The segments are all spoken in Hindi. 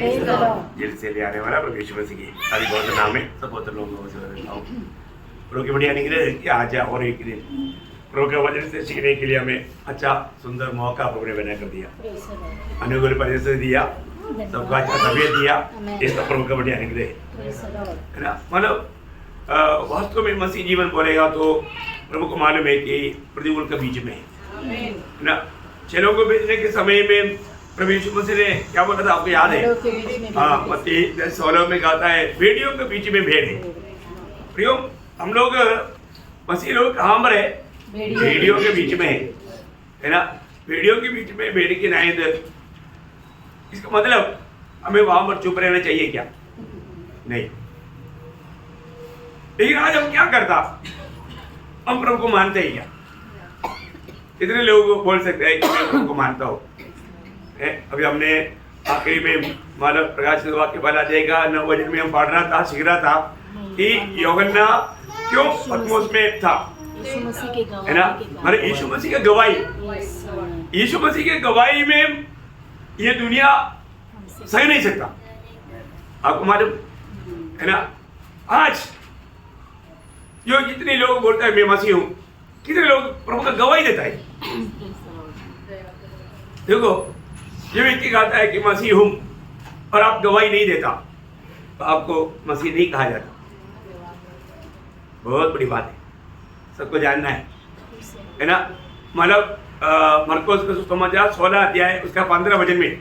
जेल से ले आने वाला प्रभु यीशु मसीह की सारी बहुत नाम है सब बहुत लोगों से बताऊं प्रभु के बढ़िया निकले कि आज और एक दिन प्रभु के वचन से सीखने के लिए हमें अच्छा सुंदर मौका प्रभु ने बना कर दिया, अनुकूल परिस्थिति दिया, सबको अच्छा तबीयत दिया, इस तो प्रभु के बढ़िया निकले है ना। मतलब वास्तव में मसीह जीवन बोलेगा तो प्रभु को मालूम है कि प्रतिकूल के बीच में है ना। चेलों को भेजने के समय में प्रभु यीशु मसीह ने क्या बोला था आपको याद है? हाँ, मत्ती 16 में कहता है भेड़ियों के बीच में भेड़ है। प्रियो हम लोग मसीह लोग कहाँ पर है? भेड़ियों के बीच में है ना। भेड़ियों के बीच में भेड़ की नायत, इसका मतलब हमें वहां पर चुप रहना चाहिए क्या? नहीं। लेकिन आज हम क्या करता? हम प्रभु को मानते ही क्या? कितने लोग बोल सकते हैं कि मैं प्रभु को मानता हूँ? अभी हमने आखिरी में मानव प्रकाश वाक्य बना जाएगा 9 बजे में हम पढ़ रहा था, सीख रहा था कि यूहन्ना क्यों पतमोस में था, है ना। मतलब यीशु मसीह की गवाही, यीशु मसीह की गवाही में ये दुनिया सह नहीं सकता, आपको मालूम है ना। आज जो जितने लोग बोलते हैं मैं मसीह हूँ, कितने लोग प्रभु का गवाही देता है? देखो जो व्यक्ति कहता है कि मसीह हूं और आप गवाही नहीं देता तो आपको मसीह नहीं कहा जाता। बहुत बड़ी बात है, सबको जानना है ना। मतलब मरकोस का सुसमाचार 16 अध्याय उसका 15 वचन में,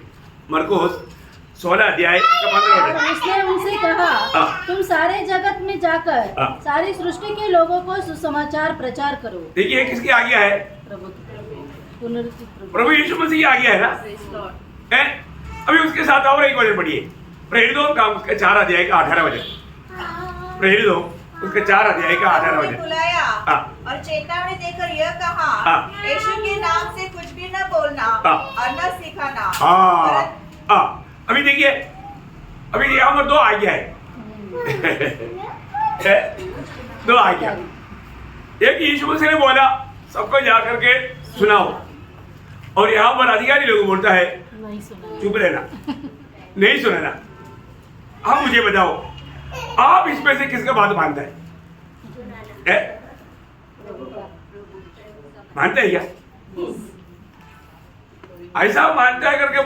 मरकोस 16 अध्याय उसका 15 वचन। उसने उनसे कहा तुम सारे जगत में जाकर सारी सृष्टि के लोगों को सुसमाचार प्रचार करो। देखिए किसकी आज्ञा है? प्रभु यीशु मसीह की आज्ञा है ना। है अभी उसके साथ और एक वचन पढ़िए, प्रेरितों का उसके 4 अध्याय का 18 वचन। प्रेरितों उसके 4 अध्याय का 18 वचन। बुलाया और चेतावनी देकर यह कहा यीशु के नाम से कुछ भी न बोलना और न सिखाना। अभी देखिए अभी यहाँ पर 2 आज्ञा है। 2 आज्ञा। एक यीशु मसीह ने बोला सबको जाकर के सुनाओ, और यहाँ पर अधिकारी लोग बोलता है चुप रहना, नहीं सुनना। आप मुझे बताओ आप इसमें से किसका बात मानता है? मानता है क्या? ऐसा मानता है करके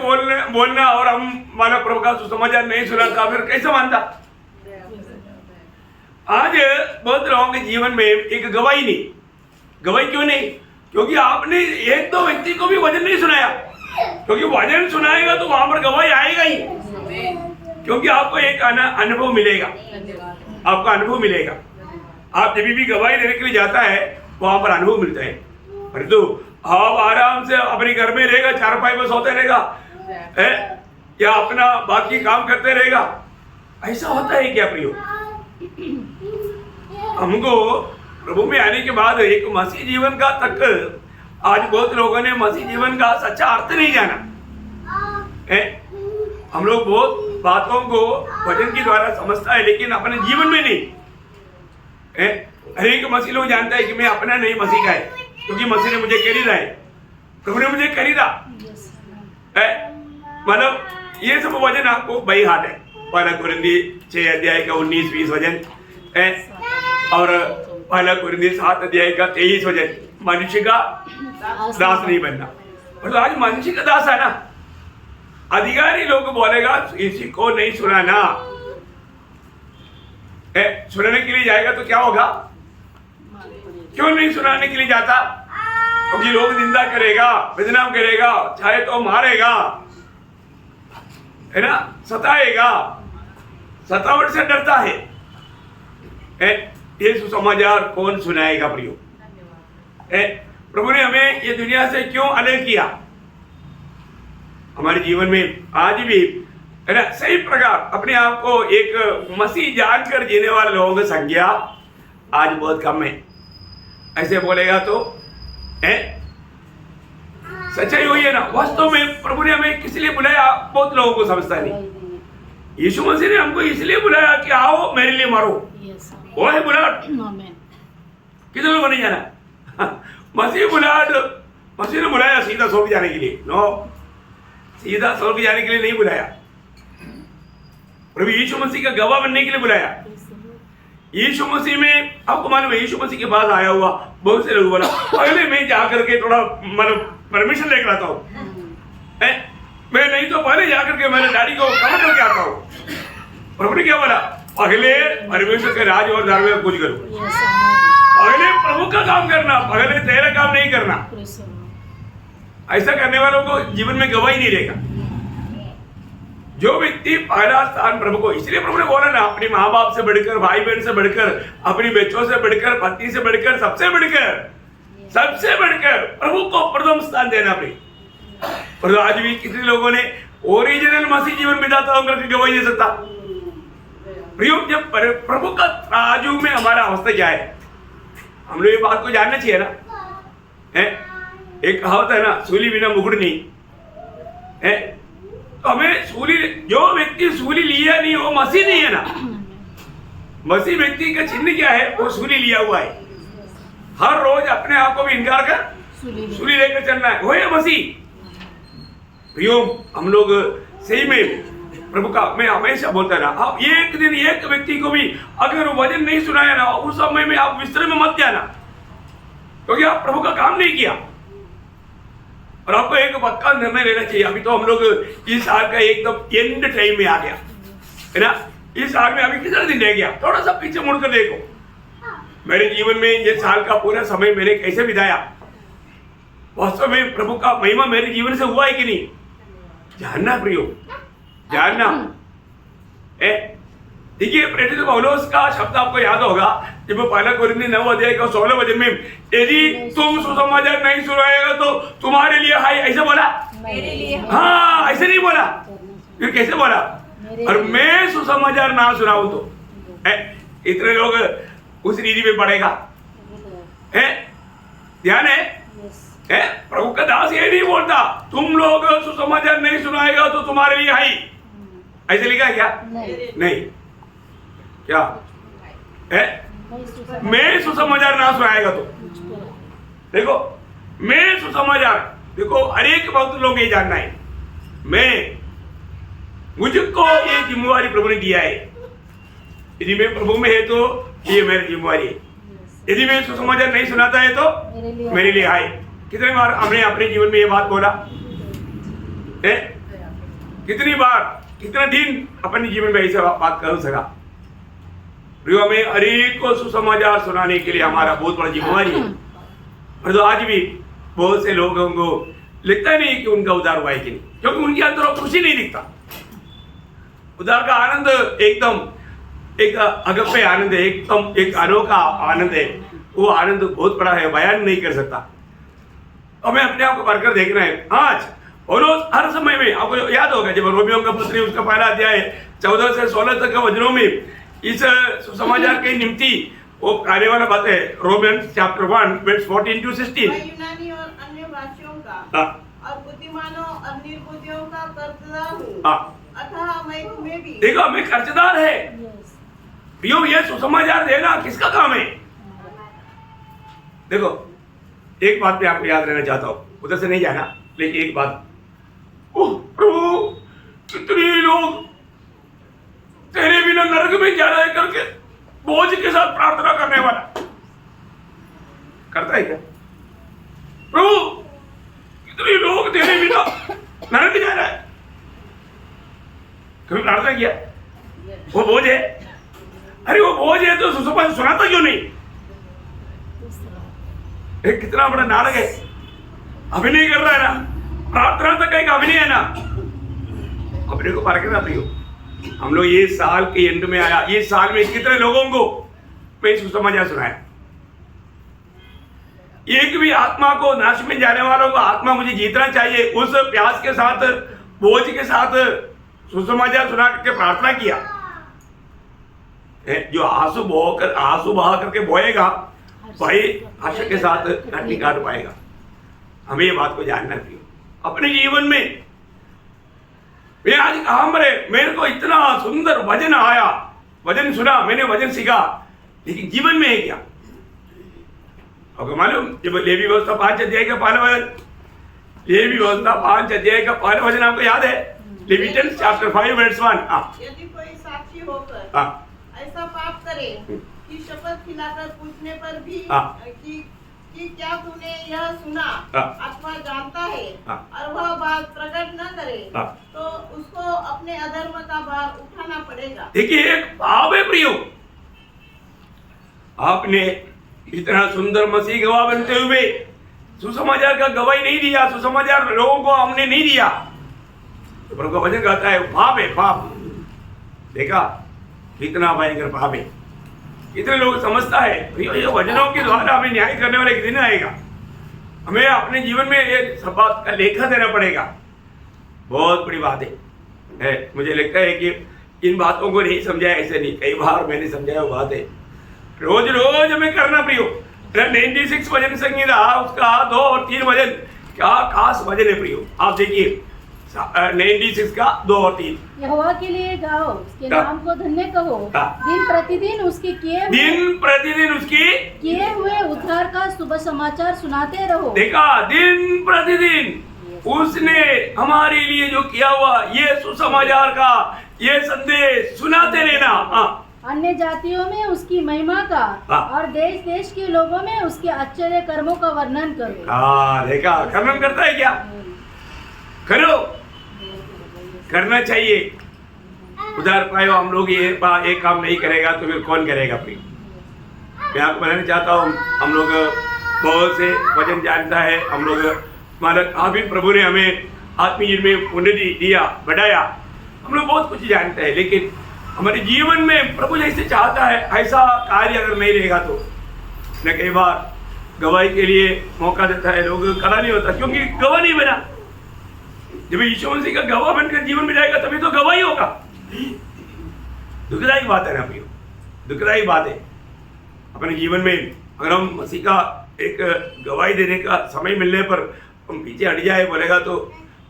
बोलना और हम मानव प्रभु का सुसमाचार नहीं सुनाता, फिर कैसे मानता? आज बहुत लोगों के जीवन में एक गवाही नहीं। गवाही क्यों नहीं? क्योंकि आपने एक दो व्यक्ति को भी वचन नहीं सुनाया, क्योंकि वचन सुनाएगा तो वहां पर गवाही आएगा ही, क्योंकि आपको एक अनुभव मिलेगा, आपका अनुभव मिलेगा। आप जब भी गवाही देने के लिए जाता है वहां पर अनुभव मिलता है। परंतु आप आराम से अपने घर में रहेगा, चारपाई पर सोते रहेगा या अपना बाकी काम करते रहेगा, ऐसा होता है क्या प्रियो? हमको प्रभु में आने के बाद एक मसीह जीवन का तक आज बहुत लोगों ने मसीह जीवन का सच्चा अर्थ नहीं जाना है। हम लोग बहुत बातों को वचन के द्वारा समझता है लेकिन अपने जीवन में नहीं है। हर एक मसीह लोग जानता है कि मैं अपना नहीं मसीह का है, क्योंकि मसीह ने मुझे खरीदा है, प्रभु ने मुझे खरीदा है। मतलब ये सब वचन आपको बाई हाथ है। 1 कुरिन्थी 6 अध्याय का 19-20 वचन है और 1 कुरिन्थी 7 अध्याय का 23 वचन, मनुष्य का दास नहीं बनना। मतलब आज मनुष्य का दास है ना। अधिकारी लोग बोलेगा किसी को नहीं सुनाना, सुनाने के लिए जाएगा तो क्या होगा? क्यों नहीं सुनाने के लिए जाता? क्योंकि लोग निंदा करेगा, बदनाम करेगा, चाहे तो मारेगा, है ना, सताएगा, सतावट से डरता है। ये सुसमाचार कौन सुनाएगा प्रियो? प्रभु ने हमें ये दुनिया से क्यों अलग किया? हमारे जीवन में आज भी है ना सही प्रकार अपने आप को एक मसीह जानकर जीने वाले लोगों की संख्या आज बहुत कम है। ऐसे बोलेगा तो सच्चाई हुई है ना। वास्तव में प्रभु ने हमें किस लिए बुलाया बहुत लोगों को समझता नहीं। यीशु मसीह ने हमको इसलिए बुलाया कि आओ मेरे लिए मरो, वो है बुलाहट। कितने लोगों ने जाना? मसीह बुलाहट, मसीह ने बुलाया सीधा स्वर्ग जाने के लिए? नो, सीधा स्वर्ग जाने के लिए नहीं बुलाया। प्रभु यीशु मसीह का गवाह बनने के लिए बुलाया। यीशु मसीह में आपको मालूम है, यीशु मसीह के पास आया हुआ बहुत से लोग बोला पहले मैं जा करके थोड़ा मतलब परमिशन लेकर आता हूँ, मैं नहीं तो पहले जा करके मेरे डैडी को कवर करके आता हूँ। प्रभु ने क्या बोला, पहले परमेश्वर के राज और धार्मिक कुछ करो, पहले प्रभु का काम करना, पहले तेरा काम नहीं करना। ऐसा करने वालों को जीवन में गवाही नहीं रहेगा। जो व्यक्ति पहला स्थान प्रभु को, इसलिए प्रभु ने बोला ना, अपनी माँ बाप से बढ़कर, भाई बहन से बढ़कर, अपनी बच्चों से बढ़कर, पत्नी से बढ़कर, सबसे बढ़कर प्रभु को प्रथम स्थान देना अपनी। पर आज भी कितने लोगों ने ओरिजिनल मसीह जीवन बिताता होकर गवाही दे सकता। प्रियो, जब प्रभु का राजू में हमारा अवस्था क्या है, हम लोग ये बात को जानना चाहिए ना। है एक कहावत है ना, सूली बिना मुकुट नहीं है। तो हमें सूली, जो व्यक्ति सूली लिया नहीं वो मसीह नहीं है ना। मसीह व्यक्ति का चिन्ह क्या है, वो सूली लिया हुआ है। हर रोज अपने आप को भी इनकार कर सूली लेकर चलना है, वो है मसीह। प्रियो, हम लोग सही में प्रभु का, मैं हमेशा बोलता ना, आप एक दिन एक व्यक्ति को भी अगर वचन नहीं सुनाया ना, उस समय में आप विस्तर में मत जाना, क्योंकि आप प्रभु का काम नहीं किया। और आपको एक पक्का निर्णय लेना चाहिए। अभी तो हम लोग इस साल का एकदम एंड टाइम में आ गया है ना। इस साल में अभी कितना दिन रह गया, थोड़ा सा पीछे मुड़कर देखो, मेरे जीवन में ये साल का पूरा समय मैंने कैसे बिताया, वास्तव में प्रभु का महिमा मेरे जीवन से हुआ है कि नहीं, जानना प्रियो, जानना। देखिए, प्रेरित पौलुस का शब्द आपको याद होगा, जब पहला कोरिन्थी 9 अध्याय का 16 वचन में, यदि तुम सुसमाचार नहीं सुनाएगा तो तुम्हारे लिए हाय, ऐसा बोला, मेरे लिए हाँ, ऐसे नहीं बोला, फिर कैसे बोला, और मैं सुसमाचार ना सुनाऊं तो इतने लोग उस रीति में पड़ेगा। ध्यान है, प्रभु का दास ये नहीं बोलता तुम लोग सुसमाचार नहीं सुनाएगा तो तुम्हारे लिए हाय, ऐसे लिखा है क्या? नहीं। क्या है? मैं सुसमाचार ना सुनाएगा तो देखो, मैं सुसमाचार, देखो हर एक भक्त लोग ये जानना है, मुझको ये जिम्मेवारी प्रभु ने दिया है। यदि मैं प्रभु में है तो ये मेरी जिम्मेवारी है। यदि मैं सुसमाचार नहीं सुनाता है तो मेरे लिए हाय। कितने बार हमने अपने जीवन में ये बात बोला है? कितनी बार, कितना दिन अपने जीवन में ऐसे बात कर सका? में हर एक को सुसमाचार सुनाने के लिए हमारा बहुत बड़ा जिम्मेवारी है। और तो आज भी बहुत से लोगों को लगता नहीं कि उनका उद्धार हुआ है कि नहीं, क्योंकि उनके अंदर खुशी नहीं दिखता। उद्धार का आनंद एकदम एक अगप्पे आनंद है, एकदम एक अनोखा आनंद है। वो आनंद बहुत बड़ा है, बयान नहीं कर सकता। हमें अपने आप को भरकर देखना है आज और हर समय में। आपको याद होगा जब रोमियो का पत्री उसका पहला अध्याय 14 से 16 तक का वचनों में इस सुसमाचार के निमित्ती वो आने वाला बात है। रोमियंस चैप्टर 1 वर्स 14 to 16। मैं यूनानी और अन्य भाषियों का और बुद्धिमानों और निर्बुद्धियों का कर्जदार हूँ, अतः मैं तुम्हें भी। देखो, मैं कर्जदार है। प्रियो, ये सुसमाचार देना किसका काम है? देखो, एक बात मैं आपको याद रहना चाहता हूँ, उधर से नहीं जाना, लेकिन एक बात, प्रभु कितने लोग तेरे बिना नरक में जा रहे करके बोझ के साथ प्रार्थना करने वाला करता है क्या? प्रभु कितने लोग तेरे बिना नरक जा रहा है, कभी प्रार्थना किया? वो बोझ है। अरे वो बोझ है तो सुसमाचार सुनाता क्यों नहीं? एक कितना बड़ा नाटक है, अभिनय कर रहा है ना, प्रार्थना तक एक अभिनय है ना। अभिनय को पार करना प्रियो। हम लोग ये साल के एंड में आया, ये साल में कितने लोगों को मैं सुसमाचार सुनाया? एक भी आत्मा को, नाश में जाने वालों को आत्मा मुझे जीतना चाहिए, उस प्यास के साथ, बोझ के साथ सुसमाचार सुना करके प्रार्थना किया। जो आंसू बहा करके बोएगा भाई हर्ष के साथ नहीं काट पाएगा। हमें ये बात को जानना चाहिए अपने जीवन में। मैं आज कहाँ मरे, मेरे को इतना सुंदर वचन आया, वचन सुना, मैंने वचन सीखा, लेकिन जीवन में है क्या? आपको मालूम, जब लेवी व्यवस्था 5 अध्याय का पहला वचन, लेवी व्यवस्था 5 अध्याय का पहला वचन आपको याद है? लेविटियंस चैप्टर 5 वर्स 1। यदि कोई होकर हाँ ऐसा पाप करे कि शपथ खिलाकर पूछने पर भी हाँ। कि क्या तूने यह सुना हाँ। अथवा जानता है हाँ। और वह बात प्रकट न करे हाँ। तो उसको अपने अधर्म का भार उठाना पड़ेगा। देखिए एक भाव है प्रियो, आपने इतना सुंदर मसीह गवाह बनते हुए सुसमाचार का गवाही नहीं दिया, सुसमाचार लोगों को हमने नहीं दिया, तो प्रभु का वचन कहता है पाप है, पाप। देखा कितना भयंकर पाप है, कितने लोग समझता है प्रियो ये वचनों के द्वारा हमें न्याय करने वाला एक दिन आएगा, हमें अपने जीवन में एक सब बात का लेखा देना पड़ेगा। बहुत बड़ी बात है। मुझे लगता है कि इन बातों को नहीं समझाया ऐसे नहीं, कई बार मैंने समझाया वो बात है, रोज रोज हमें करना प्रियो। 96 भजन संगीता उसका 2 और 3 भजन क्या खास भजन है प्रियो, आप देखिए 96 का 2 और 3। यहोवा के लिए गाओ, उसके हाँ। नाम को धन्य कहो, हाँ। दिन प्रतिदिन उसके दिन प्रतिदिन उसकी किए हुए उद्धार का शुभ समाचार सुनाते रहो। देखा दिन प्रतिदिन उसने हमारे लिए जो किया हुआ ये सुसमाचार का ये संदेश सुनाते रहना। हाँ अन्य जातियों में उसकी महिमा का हाँ। और देश देश के लोगों में उसके आश्चर्य कर्मों का वर्णन करो। हाँ देखा कर्म करता है क्या, करो, करना चाहिए। उधर पाए हम लोग ये काम नहीं करेगा तो फिर कौन करेगा प्रिय। मैं आपको बताना चाहता हूँ हम लोग बहुत से वचन जानता है, हम लोग हमारा काफी प्रभु ने हमें आत्मीय में उन्नति दिया, बढ़ाया, हम लोग बहुत कुछ जानते हैं, लेकिन हमारे जीवन में प्रभु जैसे चाहता है ऐसा कार्य अगर नहीं रहेगा तो न कई बार गवाही के लिए मौका देता है, लोग खड़ा नहीं होता क्योंकि गवाह नहीं बना। जब यीशु मसीह का गवाह बनकर जीवन में जाएगा तभी तो गवाही होगा। दुखदायी बात है ना प्रियो, दुखदायी बात है। अपने जीवन में अगर हम मसीह का एक गवाही देने का समय मिलने पर हम पीछे हट जाए बोलेगा तो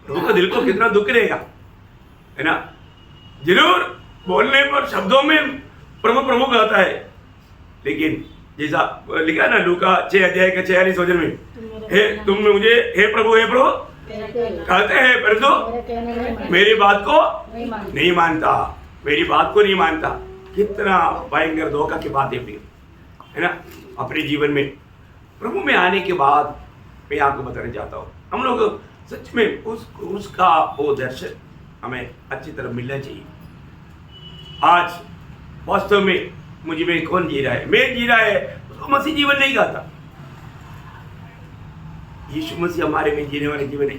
प्रभु का दिल को कितना दुख रहेगा, है ना। जरूर बोलने पर शब्दों में प्रभु प्रभु कहता है, लेकिन जैसा लिखा ना लूका 6 अध्याय के 46 वचन में, हे तुम मुझे हे प्रभु कहते हैं परंतु मेरी बात को नहीं मानता, मेरी बात को नहीं मानता। कितना भयंकर धोखा की बात है ना। अपने जीवन में प्रभु में आने के बाद मैं आपको बताना चाहता हूँ, हम लोग सच में उस क्रूस का वो दर्शन हमें अच्छी तरह मिलना चाहिए। आज वास्तव में मुझे में कौन जी रहा है, मैं जी रहा है, उसको मसीह जीवन नहीं कहता। यीशु मसीह हमारे में जीने वाले जीवन है।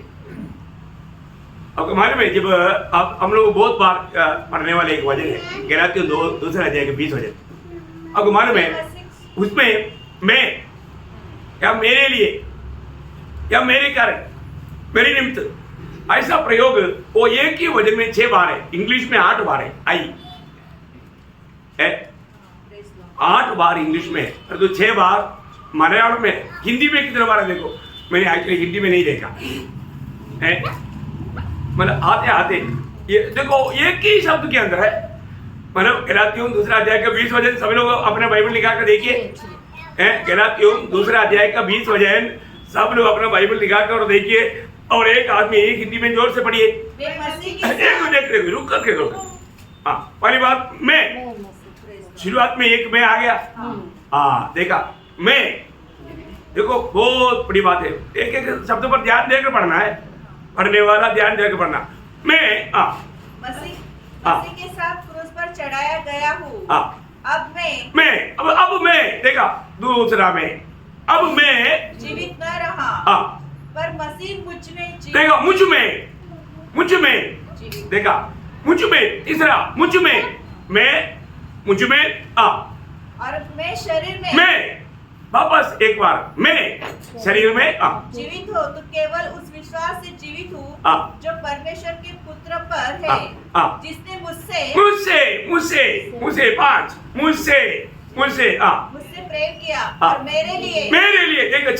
अब हमारे में जब आप हम लोग बहुत बार पढ़ने वाले एक वचन है गलातियों 2 अध्याय के 20 वचन। अब हमारे में उसमें मैं या मेरे लिए या मेरे कारण मेरे निमित्त ऐसा प्रयोग वो एक ही वचन में 6 बार है, इंग्लिश में 8 बार है। आई है 8 बार इंग्लिश में है, तो 6 बार मलयालम में। हिंदी में कितने बार है देखो, मैंने एक्चुअली हिंदी में नहीं देखा है, मतलब आते आते ये देखो एक ही शब्द के अंदर है। मतलब गलातियों 2 अध्याय का 20 वचन, सभी लोग अपने बाइबल निकाल कर देखिए, गलातियों 2 अध्याय का 20 वचन सब लोग अपना बाइबल निकाल कर देखिए, और एक आदमी हिंदी में जोर से पढ़िए। रुक करके हाँ, पहली बात मैं, शुरुआत में एक मैं आ गया। हाँ देखा मैं, देखो बहुत बड़ी बात है, एक एक शब्द पर ध्यान देकर पढ़ना है, पढ़ने वाला ध्यान देकर पढ़ना। मैं मसीह के साथ क्रूस पर चढ़ाया गया हूँ, अब मैं देखा दूसरा में, अब मैं जीवित न रहा पर मसीह मुझ में देखा मुझ में देखा मुझ में, तीसरा मुझ में, मैं मुझ में और मैं शरीर में, मैं वापस एक बार मैं शरीर में जीवित हो तो केवल उस विश्वास से जीवित हूँ जो परमेश्वर के पुत्र पर है, जिसने मुझसे प्रेम किया और मेरे लिए देखो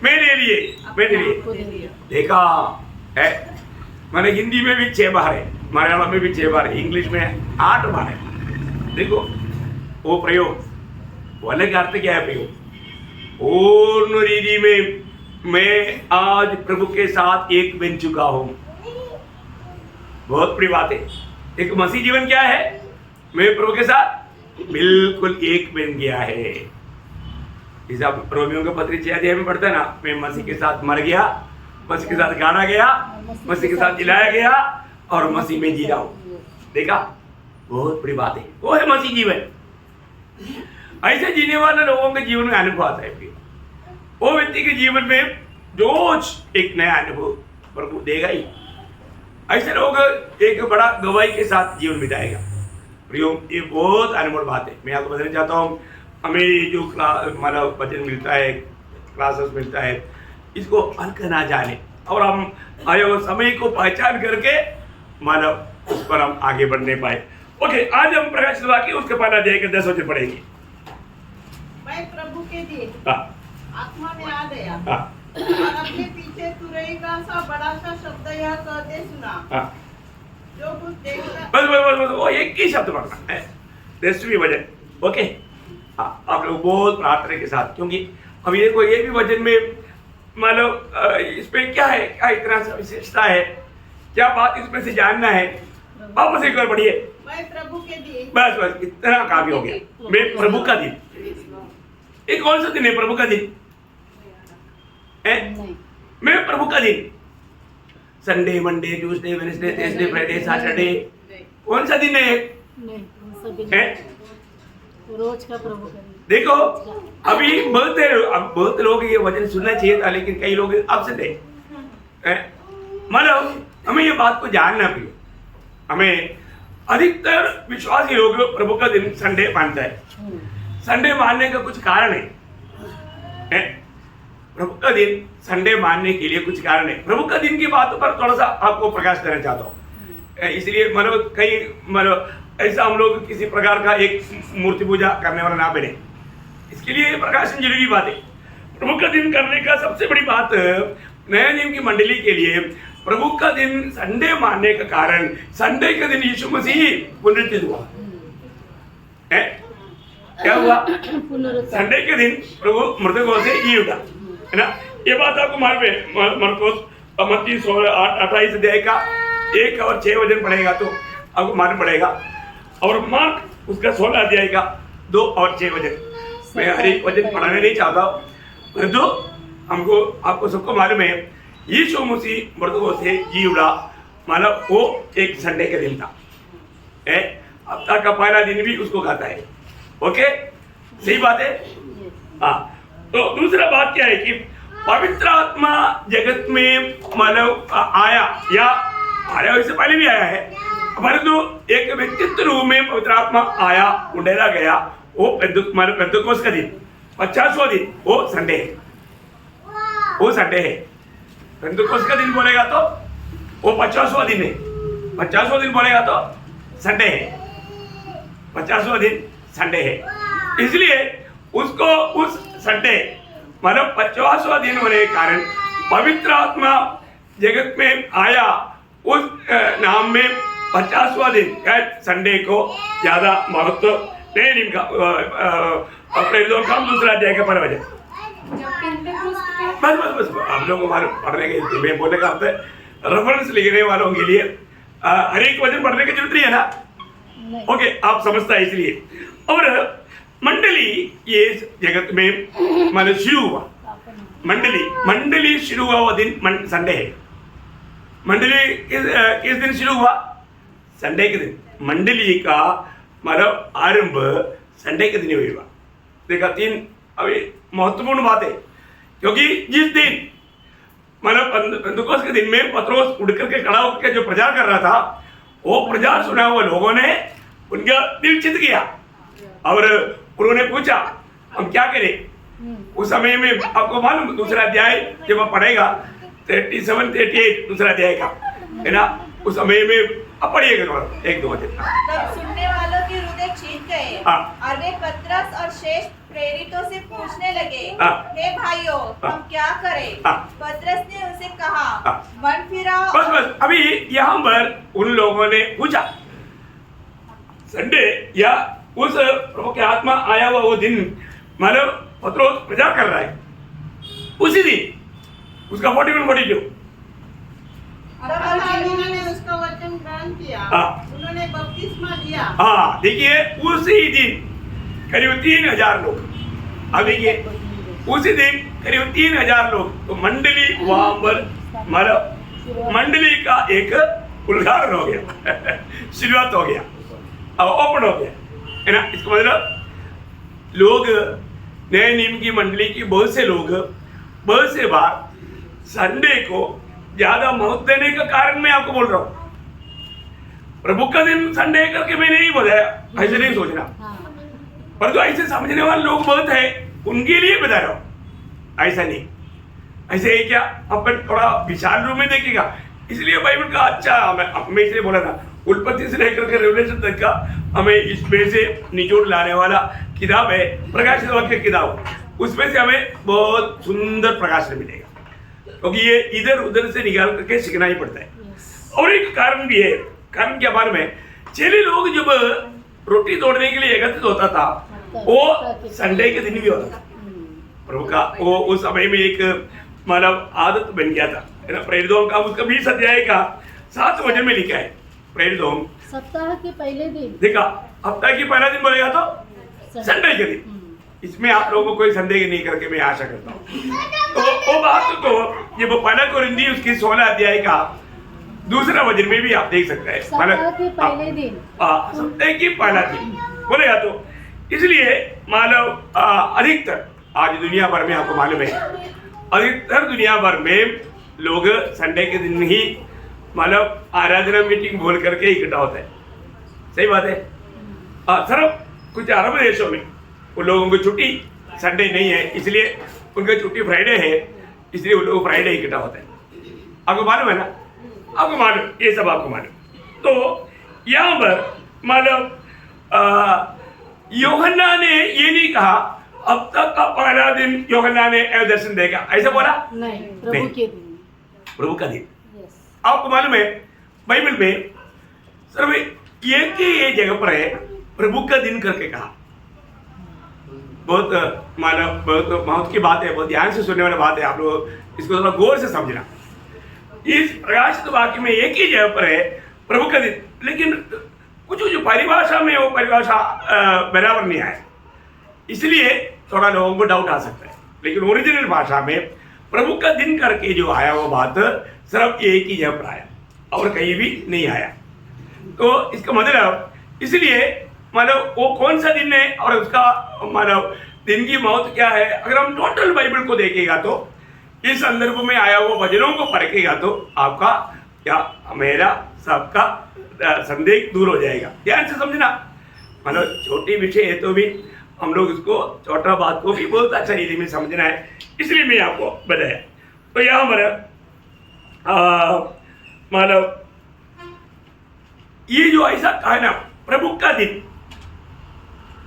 मेरे लिए देखा है। मैंने हिंदी में भी 6 बार है, मलयालम में भी 6 बार है, इंग्लिश में 8 बार है। देखो वो प्रयोग, वो अलग अर्थ क्या है प्रयोग। पूर्ण रीति में मैं आज प्रभु के साथ एक बन चुका हूं। बहुत बड़ी बात है। एक मसीह जीवन क्या है, मैं प्रभु के साथ बिल्कुल एक बन गया है। जैसे आप रोमियो के पत्री 6 अध्याय में पढ़ते हैं ना, मैं मसीह के साथ मर गया, मसीह के साथ गाड़ा गया, मसीह के साथ जिलाया गया और मसीह में जी रहा हूं। देखा, बहुत बड़ी बात है, वो है मसीह जीवन। ऐसे जीने वाले लोगों के जीवन में अनुभव आता है। वो व्यक्ति के जीवन में रोज एक नया अनुभव प्रभु देगा ही। ऐसे लोग एक बड़ा गवाही के साथ जीवन बिताएगा। प्रियो, ये बहुत अनमोल बात है। मैं आपको बताना चाहता हूँ, हमें जो मतलब वचन मिलता है, क्लासेस मिलता है, इसको हल्क ना जाने और हम आए हुए समय को पहचान करके मानव उस पर हम आगे बढ़ने पाए। ओके, आज हम प्रकाशित वाक्य उसके पहला अध्याय के 10 वचन पढ़ेंगे। मैं प्रभु के दिन आत्मा में आ गया और अपने पीछे तुरई का सा बड़ा सा शब्द यह कहते सुना, जो कुछ देखता। बस वो एक ही शब्द पढ़ना है, 10वीं वचन। ओके, आप लोग बहुत प्रार्थना के साथ, क्योंकि अब ये कोई ये भी वचन में मतलब इसमें क्या है, क्या इतना विशेषता है, क्या बात इसमें से जानना है, वापस एक बार पढ़िए। मैं प्रभु के दिन, बस इतना काफी हो गया। मैं प्रभु का दिन, ये कौन सा दिन है? प्रभु का दिन है। मैं प्रभु का दिन, Sunday, Monday, Tuesday, Wednesday, Thursday, Friday, Saturday, कौन सा दिन है? रोज का प्रभु का दिन। देखो, अभी बहुत लोग ये वचन सुनना चाहिए था, लेकिन कई लोग अपसेट है। मतलब हमें ये बात को जानना भी, हमें अधिकतर विश्वासी लोग प्रभु का दिन संडे मानता है। संडे मानने का कुछ कारण है। प्रभु का दिन संडे मानने के लिए कुछ कारण है। प्रभु का दिन की बातों पर थोड़ा सा आपको प्रकाश देना चाहता हूँ, इसलिए मतलब कई मतलब ऐसा हम लोग किसी प्रकार का एक मूर्ति पूजा करने वाला ना बने, इसके लिए प्रकाशन जरूरी बात है। प्रभु का दिन करने का सबसे बड़ी बात, नया नियम की मंडली के लिए प्रभु का दिन संडे मानने का कारण, संडे के दिन यीशु मसीह पुनरुत्थित हुआ है। क्या हुआ? संडे के दिन प्रभु मृतकों से जी उठा, है ना। ये बात आपको मरकुस मत्ती 28 अध्याय का 1 और 6 वचन पढ़ेगा तो आपको मालूम पड़ेगा, और मार्क उसका 16 अध्याय का 2 और 6 वचन। मैं हर एक वचन पढ़ाने नहीं चाहता, परंतु हमको आपको सबको मालूम है यीशु मसीह मृतकों से जी उड़ा, मतलब वो एक संडे के दिन था। हफ्ता का पहला दिन भी उसको कहता है। ओके, सही बात है। हाँ, तो दूसरा बात क्या है कि पवित्र आत्मा जगत में मतलब आया, या आया इससे पहले भी आया है, परंतु एक व्यक्तित्व रूप में पवित्र आत्मा आया, उंडेला गया, वो पेंतुकोस का दिन, 50वां दिन, वो संडे है। वो संडे है। पेंतुकोस का दिन बोलेगा तो वो 50वां दिन है। 50वां दिन बोलेगा तो संडे है। 50वां दिन संडे है, इसलिए उसको उस संडे मतलब 50वां दिन होने के कारण पवित्र आत्मा जगत में आया, उस नाम में 50वां दिन संडे को ज्यादा महत्व नहीं निका। अपने दूसरा अध्याय का पहला वचन। बस आप लोगों को पढ़ने के मैं बोलने का अर्थ है, रेफरेंस लिखने वालों के लिए हर एक वचन पढ़ने की जरूरत नहीं है ना। ओके, आप समझता है इसलिए। और मंडली ये जगत में मतलब शुरू हुआ, मंडली शुरू हुआ वो दिन संडे है। मंडली किस दिन शुरू हुआ? संडे के दिन। मंडली का मतलब आरंभ संडे के दिन हुआ। देखा, 3 अभी महत्वपूर्ण बात है, क्योंकि जिस दिन मतलब पेंतुकोस के दिन में पत्रोस उड़ करके खड़ा होकर जो प्रचार कर रहा था, वो प्रचार सुना हुआ लोगों ने उनका दिल चित किया और उन्होंने पूछा हम क्या करें। उस समय में आपको मालूम, दूसरा अध्याय जब आप पढ़ेगा 37-38 दूसरा अध्याय का, है ना, उस समय में अब पढ़िएगा थोड़ा 1-2 वचन। तब सुनने वालों के हृदय छीन गए और वे पतरस और शेष प्रेरितों से पूछने लगे, हे भाइयों, हम क्या करें? पतरस ने उनसे कहा, मन फिराओ। बस अभी यहाँ पर उन लोगों ने पूछा, संडे या उस प्रभु की आत्मा आया हुआ वो दिन, मतलब पत्रोस प्रचार कर रहा है, उसी दिन उसका 41-42 तब उन्होंने उसका वचन ग्रहण किया, हाँ। उन्होंने बपतिस्मा लिया। हाँ, देखिए उसी दिन करीब 3000 लोग। अब देखिए उसी दिन करीब 3000 लोग। तो मंडली वहां पर मतलब मंडली का एक उद्घाटन हो गया शुरुआत हो गया, अब ओपन हो गया, है ना। इसका मतलब लोग नए नियम की मंडली की बहुत से लोग बहुत से बार संडे को ज्यादा महत्व देने का कारण मैं आपको बोल रहा हूं। प्रभु का दिन संडे करके मैं नहीं बताया, ऐसे नहीं सोचना, पर जो ऐसे समझने वाले लोग बहुत है उनके लिए बता रहा हूं, ऐसा नहीं। ऐसे ही क्या अपन थोड़ा विशाल रूप में देखेगा, इसलिए बाइबल का अच्छा मैं इसलिए बोला था उत्पत्ति से लेकर के रेवलेशन तक का हमें इसमें से निचोड़ लाने वाला किताब है प्रकाशित वाक्य किताब, उसमें से हमें बहुत सुंदर प्रकाशन मिलेगा, क्योंकि ये इधर उधर से निकाल करके सीखना ही पड़ता है। और एक कारण भी है, कारण के बारे में चेले लोग जब रोटी तोड़ने के लिए एकत्रित होता था वो संडे के दिन भी होता था। प्रभु का वो उस समय में एक मतलब आदत बन गया था, है ना। प्रेरितों का उसका 20 अध्याय का 7 वचन में लिखा है, प्रेरितों सप्ताह के पहले दिन। देखा, हफ्ता की पहला दिन बोलेगा तो संडे के दिन। इसमें आप लोगों को कोई संदेह नहीं करके मैं आशा करता हूँ। तो वो बात को ये पहला कोरिन्थी उसकी 16 अध्याय का दूसरा वचन में भी आप देख सकते हैं। सप्ताह के पहले दिन। सप्ताह की पहला दिन बोलेगा तो इसलिए मानव अधिकतर आज दुनिया भर में आपको मालूम है अधिकतर दुनिया भर में लोग संडे के दिन ही मानव आराधना मीटिंग बोल करके इकट्ठा होता है। सही बात है। सिर्फ कुछ अरब देशों में उन लोगों को छुट्टी संडे नहीं है, इसलिए उनका छुट्टी फ्राइडे है, इसलिए उन लोग फ्राइडे इकट्ठा होते हैं। आपको मालूम है ना, आपको मालूम, ये सब आपको मालूम। तो यहाँ पर मालूम यूहन्ना ने ये नहीं कहा अब तक का पहला दिन यूहन्ना ने दर्शन देगा, ऐसा बोला नहीं, प्रभु के दिन, प्रभु का दिन। यस। आपको मालूम है बाइबल में सिर्फ एक ही ये जगह पर है प्रभु का दिन करके कहा। बहुत मानव बहुत महत्व की बात है, बहुत ध्यान से सुनने वाली बात है, आप लोग इसको थोड़ा गौर से समझना। इस प्रकाशित वाक्य में एक ही जगह पर है प्रभु का दिन, लेकिन कुछ जो परिभाषा में वो परिभाषा बराबर नहीं आया, इसलिए थोड़ा लोगों को डाउट आ सकता है। लेकिन ओरिजिनल भाषा में प्रभु का दिन करके जो आया वो बात सिर्फ एक ही जगह पर आया और कहीं भी नहीं आया। तो इसका मतलब इसलिए मतलब वो कौन सा दिन है और उसका मतलब दिन की महत्व क्या है, अगर हम टोटल बाइबल को देखेगा तो इस संदर्भ में आया हुआ वचनों को पढ़ेगा तो आपका क्या मेरा सबका संदेह दूर हो जाएगा। ध्यान से समझना, मतलब छोटी विषय है तो भी हम लोग उसको छोटा बात को भी बहुत अच्छा रीति में समझना है, इसलिए मैं आपको बताया। तो यहाँ मतलब ये जो ऐसा कहा ना प्रभु का दिन,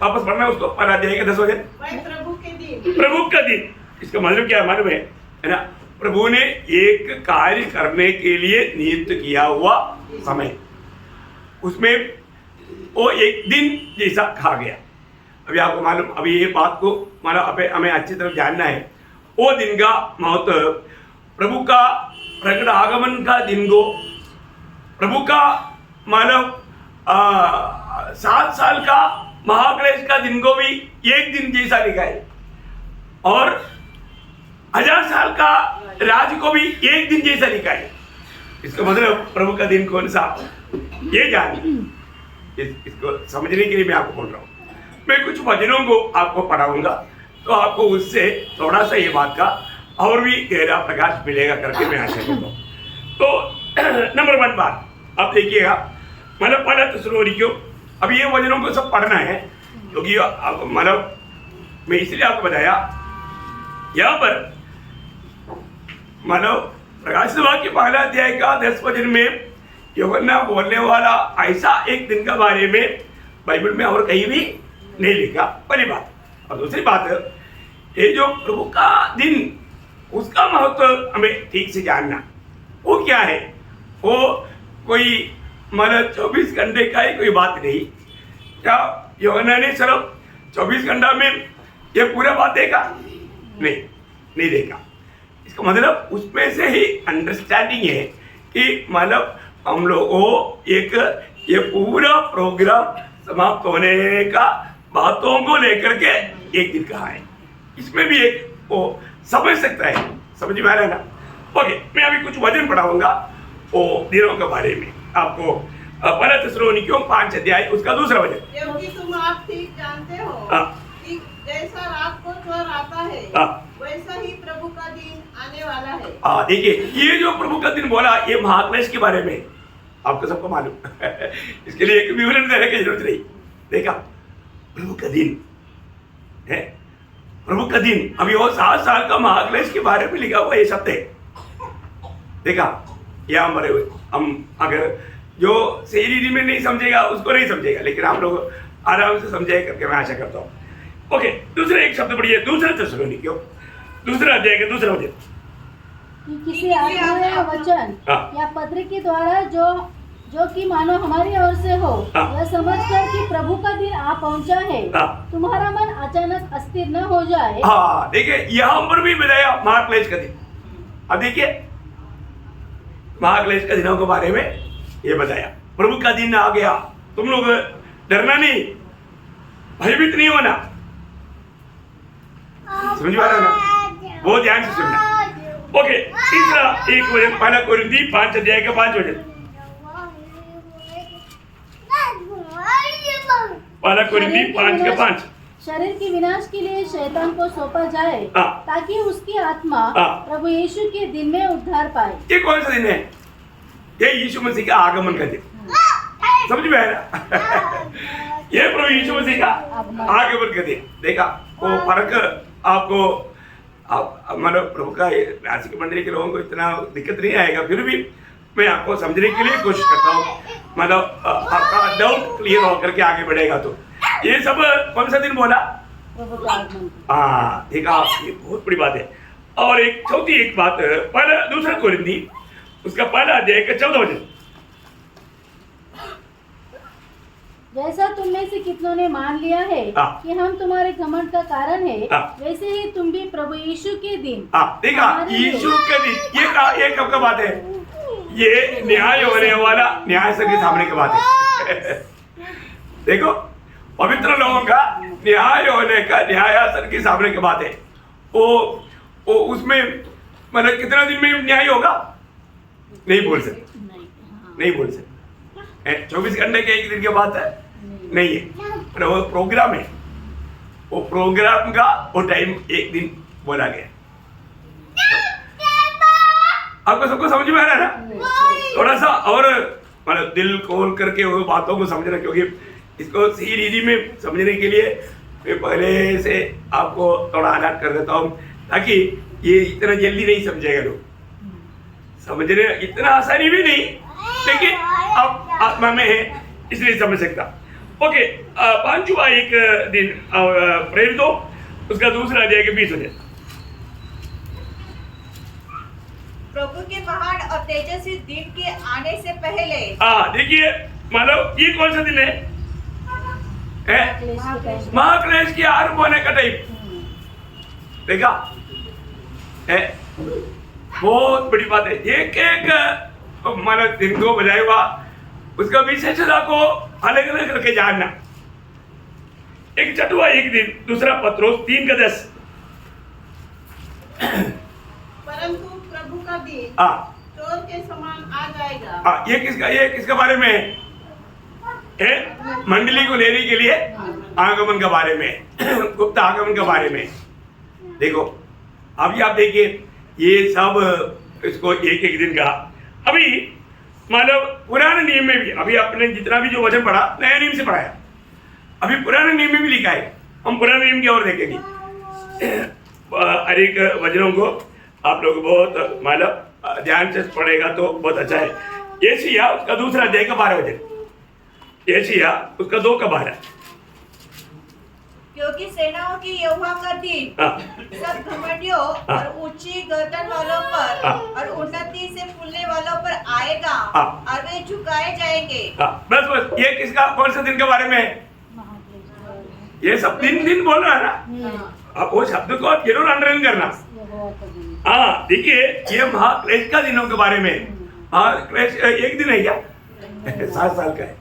वापस पढ़ना उसको पढ़ा जाएगा 10 वचन। प्रभु के दिन, प्रभु का दिन, इसका मतलब क्या मालूम है ना, प्रभु ने एक कार्य करने के लिए नियुक्त किया हुआ समय, उसमें वो एक दिन जैसा कहा गया। अभी आपको मालूम, अभी ये बात को मतलब हमें अच्छी तरह जानना है। वो दिन का महत्व प्रभु का प्रकट आगमन का दिन को, प्रभु का मानव 7 साल का महाक्लेश का दिन को भी एक दिन जैसा लिखा है, और 1000 साल का राज को भी एक दिन जैसा लिखा है। इसका मतलब प्रभु का दिन कौन सा, ये जानिए। इसको समझने के लिए मैं आपको बोल रहा हूँ। मैं कुछ वचनों को आपको पढ़ाऊंगा तो आपको उससे थोड़ा सा ये बात का और भी गहरा प्रकाश मिलेगा करके मैं आशा करता हूँ। तो नंबर 1 बात आप देखिएगा, मतलब पढ़ा तो शुरू हो रही क्यों, अब ये वचनों को सब पढ़ना है क्योंकि मतलब मैं इसलिए आपको बताया यहाँ पर मतलब प्रकाशित वाक्य पहला अध्याय का 10 वचन में यूहन्ना बोलने वाला ऐसा एक दिन के बारे में बाइबल में और कहीं भी नहीं लिखा, पहली बात। और दूसरी बात, ये जो प्रभु का दिन उसका महत्व हमें ठीक से जानना, वो क्या है, वो कोई मतलब 24 घंटे का ही कोई बात नहीं। क्या यूहन्ना ने सिर्फ 24 घंटा में ये पूरा बात देखा? नहीं देखा। इसका मतलब उसमें से ही अंडरस्टैंडिंग है कि मतलब हम लोगों एक ये पूरा प्रोग्राम समाप्त होने का बातों को लेकर के एक दिन कहा है। इसमें भी एक वो समझ सकता है, समझ में आ रहा है ना। ओके, मैं अभी कुछ वचन पढ़ाऊंगा वो दिनों के बारे में आपको। पहला थिस्सलुनीकियों 5 अध्याय उसका दूसरा वचन। क्योंकि तुम आप ठीक जानते हो कि जैसा रात को चोर आता है वैसा ही प्रभु का दिन आने वाला है। देखिए, ये जो प्रभु का दिन बोला ये महाक्लेश के बारे में आपको सबको मालूम इसके लिए एक विवरण देने की जरूरत नहीं। देखा, प्रभु का दिन है, प्रभु का दिन। अभी वो 7 साल का महाक्लेश के बारे में लिखा हुआ ये शब्द है। देखा, यहाँ मरे हुए हम अगर जो सही रीति में नहीं समझेगा उसको नहीं समझेगा, लेकिन आप लोग आराम से समझे करके मैं आशा करता हूँ। ओके, दूसरा एक शब्द पढ़िए, दूसरा थिस्सलुनीकियों दूसरा अध्याय का दूसरा वचन। कि किसी आत्मा या वचन या पत्र के द्वारा जो कि मानो हमारी ओर से हो, यह समझकर कि प्रभु का दिन आ पहुंचा है, तुम्हारा मन अचानक अस्थिर न हो जाए। हाँ, देखिए यहाँ पर भी बताया महाक्लेश का दिन। अब देखिए महाक्लेश का दिनों के बारे में ये बताया, प्रभु का दिन आ गया, तुम लोग डरना नहीं, भयभीत नहीं होना। समझ पा रहे हो ना, बहुत ध्यान से सुनना। ओके, तीसरा एक वचन, पहला कोरिन्थी 5 अध्याय का 5 वचन। पहला कोरिन्थी 5 का 5। शरीर के विनाश के लिए शैतान को सौंपा जाए ताकि उसकी आत्मा प्रभु यीशु के दिन में उद्धार पाए। ये कौन सा दिन है? ये यीशु मसीह का आगमन का दिन। समझ में आया ना? ये प्रभु यीशु मसीह का आगमन का दिन। देखा वो फर्क आपको मतलब प्रभु का नासिक मंडली के लोगों को इतना दिक्कत नहीं आएगा, फिर भी मैं आपको समझने के लिए कोशिश करता हूँ, मतलब आपका डाउट क्लियर होकर के आगे बढ़ेगा। तो ये सब कौन सा दिन बोला? हाँ, देखा, ये बहुत बड़ी बात है। और एक चौथी एक बात, पहला दूसरा कोरिन्थी उसका पहला अध्याय का 14 वचन। जैसा तुम में से कितनों ने मान लिया है कि हम तुम्हारे घमंड का कारण है, वैसे ही तुम भी प्रभु यीशु के दिन। देखा, यीशु के दिन, ये कब का बात है? ये न्याय होने वाला न्याय सर के सामने की बात है। देखो, पवित्र लोगों का न्याय होने का न्यायासन के सामने की बात है। वो उसमें मतलब कितना दिन में न्याय होगा नहीं बोल सकते, नहीं बोल सकते। 24 घंटे के एक दिन की बात है नहीं है, वो प्रोग्राम है, वो प्रोग्राम का वो टाइम एक दिन बोला गया। आपको सबको समझ में आ रहा है ना? थोड़ा सा और मतलब दिल खोल करके वो बातों को समझना, क्योंकि इसको सही रीति में समझने के लिए मैं पहले से आपको थोड़ा आजाद कर देता हूँ, ताकि ये इतना जल्दी नहीं समझेगा लोग। समझने इतना आसानी भी नहीं, लेकिन अब आत्मा में है इसलिए समझ सकता। ओके, पांचवा एक दिन प्रेरितों उसका दूसरा अध्याय के 20 वचन। प्रभु के महान और तेजस्वी दिन के आने से पहले। देखिए, मतलब ये कौन सा दिन है? महाक्लेश की आरंभ होने का टाइम। देखा है, बहुत बड़ी बात है। एक मतलब दिन को बजाय हुआ उसका विशेषता को अलग अलग करके जानना। एक छठवा एक दिन, दूसरा पत्रोस 3 का 10। परंतु प्रभु का दिन चोर के समान आ जाएगा। ये किसके बारे में है? मंडली को लेने के लिए आगमन के बारे में, गुप्त आगमन के बारे में। देखो, अभी आप देखिए ये सब इसको एक एक दिन का। अभी मतलब पुराने नियम में भी, अभी आपने जितना भी जो वचन पढ़ा नया नियम से पढ़ाया, अभी पुराने नियम में भी लिखा है। हम पुराने नियम की ओर देखेंगे। हर एक वचनों को आप लोग बहुत मतलब ध्यान से पढ़ेगा तो बहुत अच्छा है। एशिया उसका दूसरा अध्याय का 12 वचन। एशिया उसका 2 का 12। क्योंकि सेनाओं की यहोवा का दिन सब घमंडियों और ऊंची गर्दन वालों पर और उन्नति से फूलने वालों पर आएगा और वे झुकाए जाएंगे। बस ये किसका कौन से दिन के बारे में है? ये सब दिन बोल रहा है ना। आप वो शब्द को जरूर अंडरलाइन करना। देखिए, ये महाक्लेश का दिनों के बारे में, महाक्लेश एक दिन है क्या? 7 साल का है।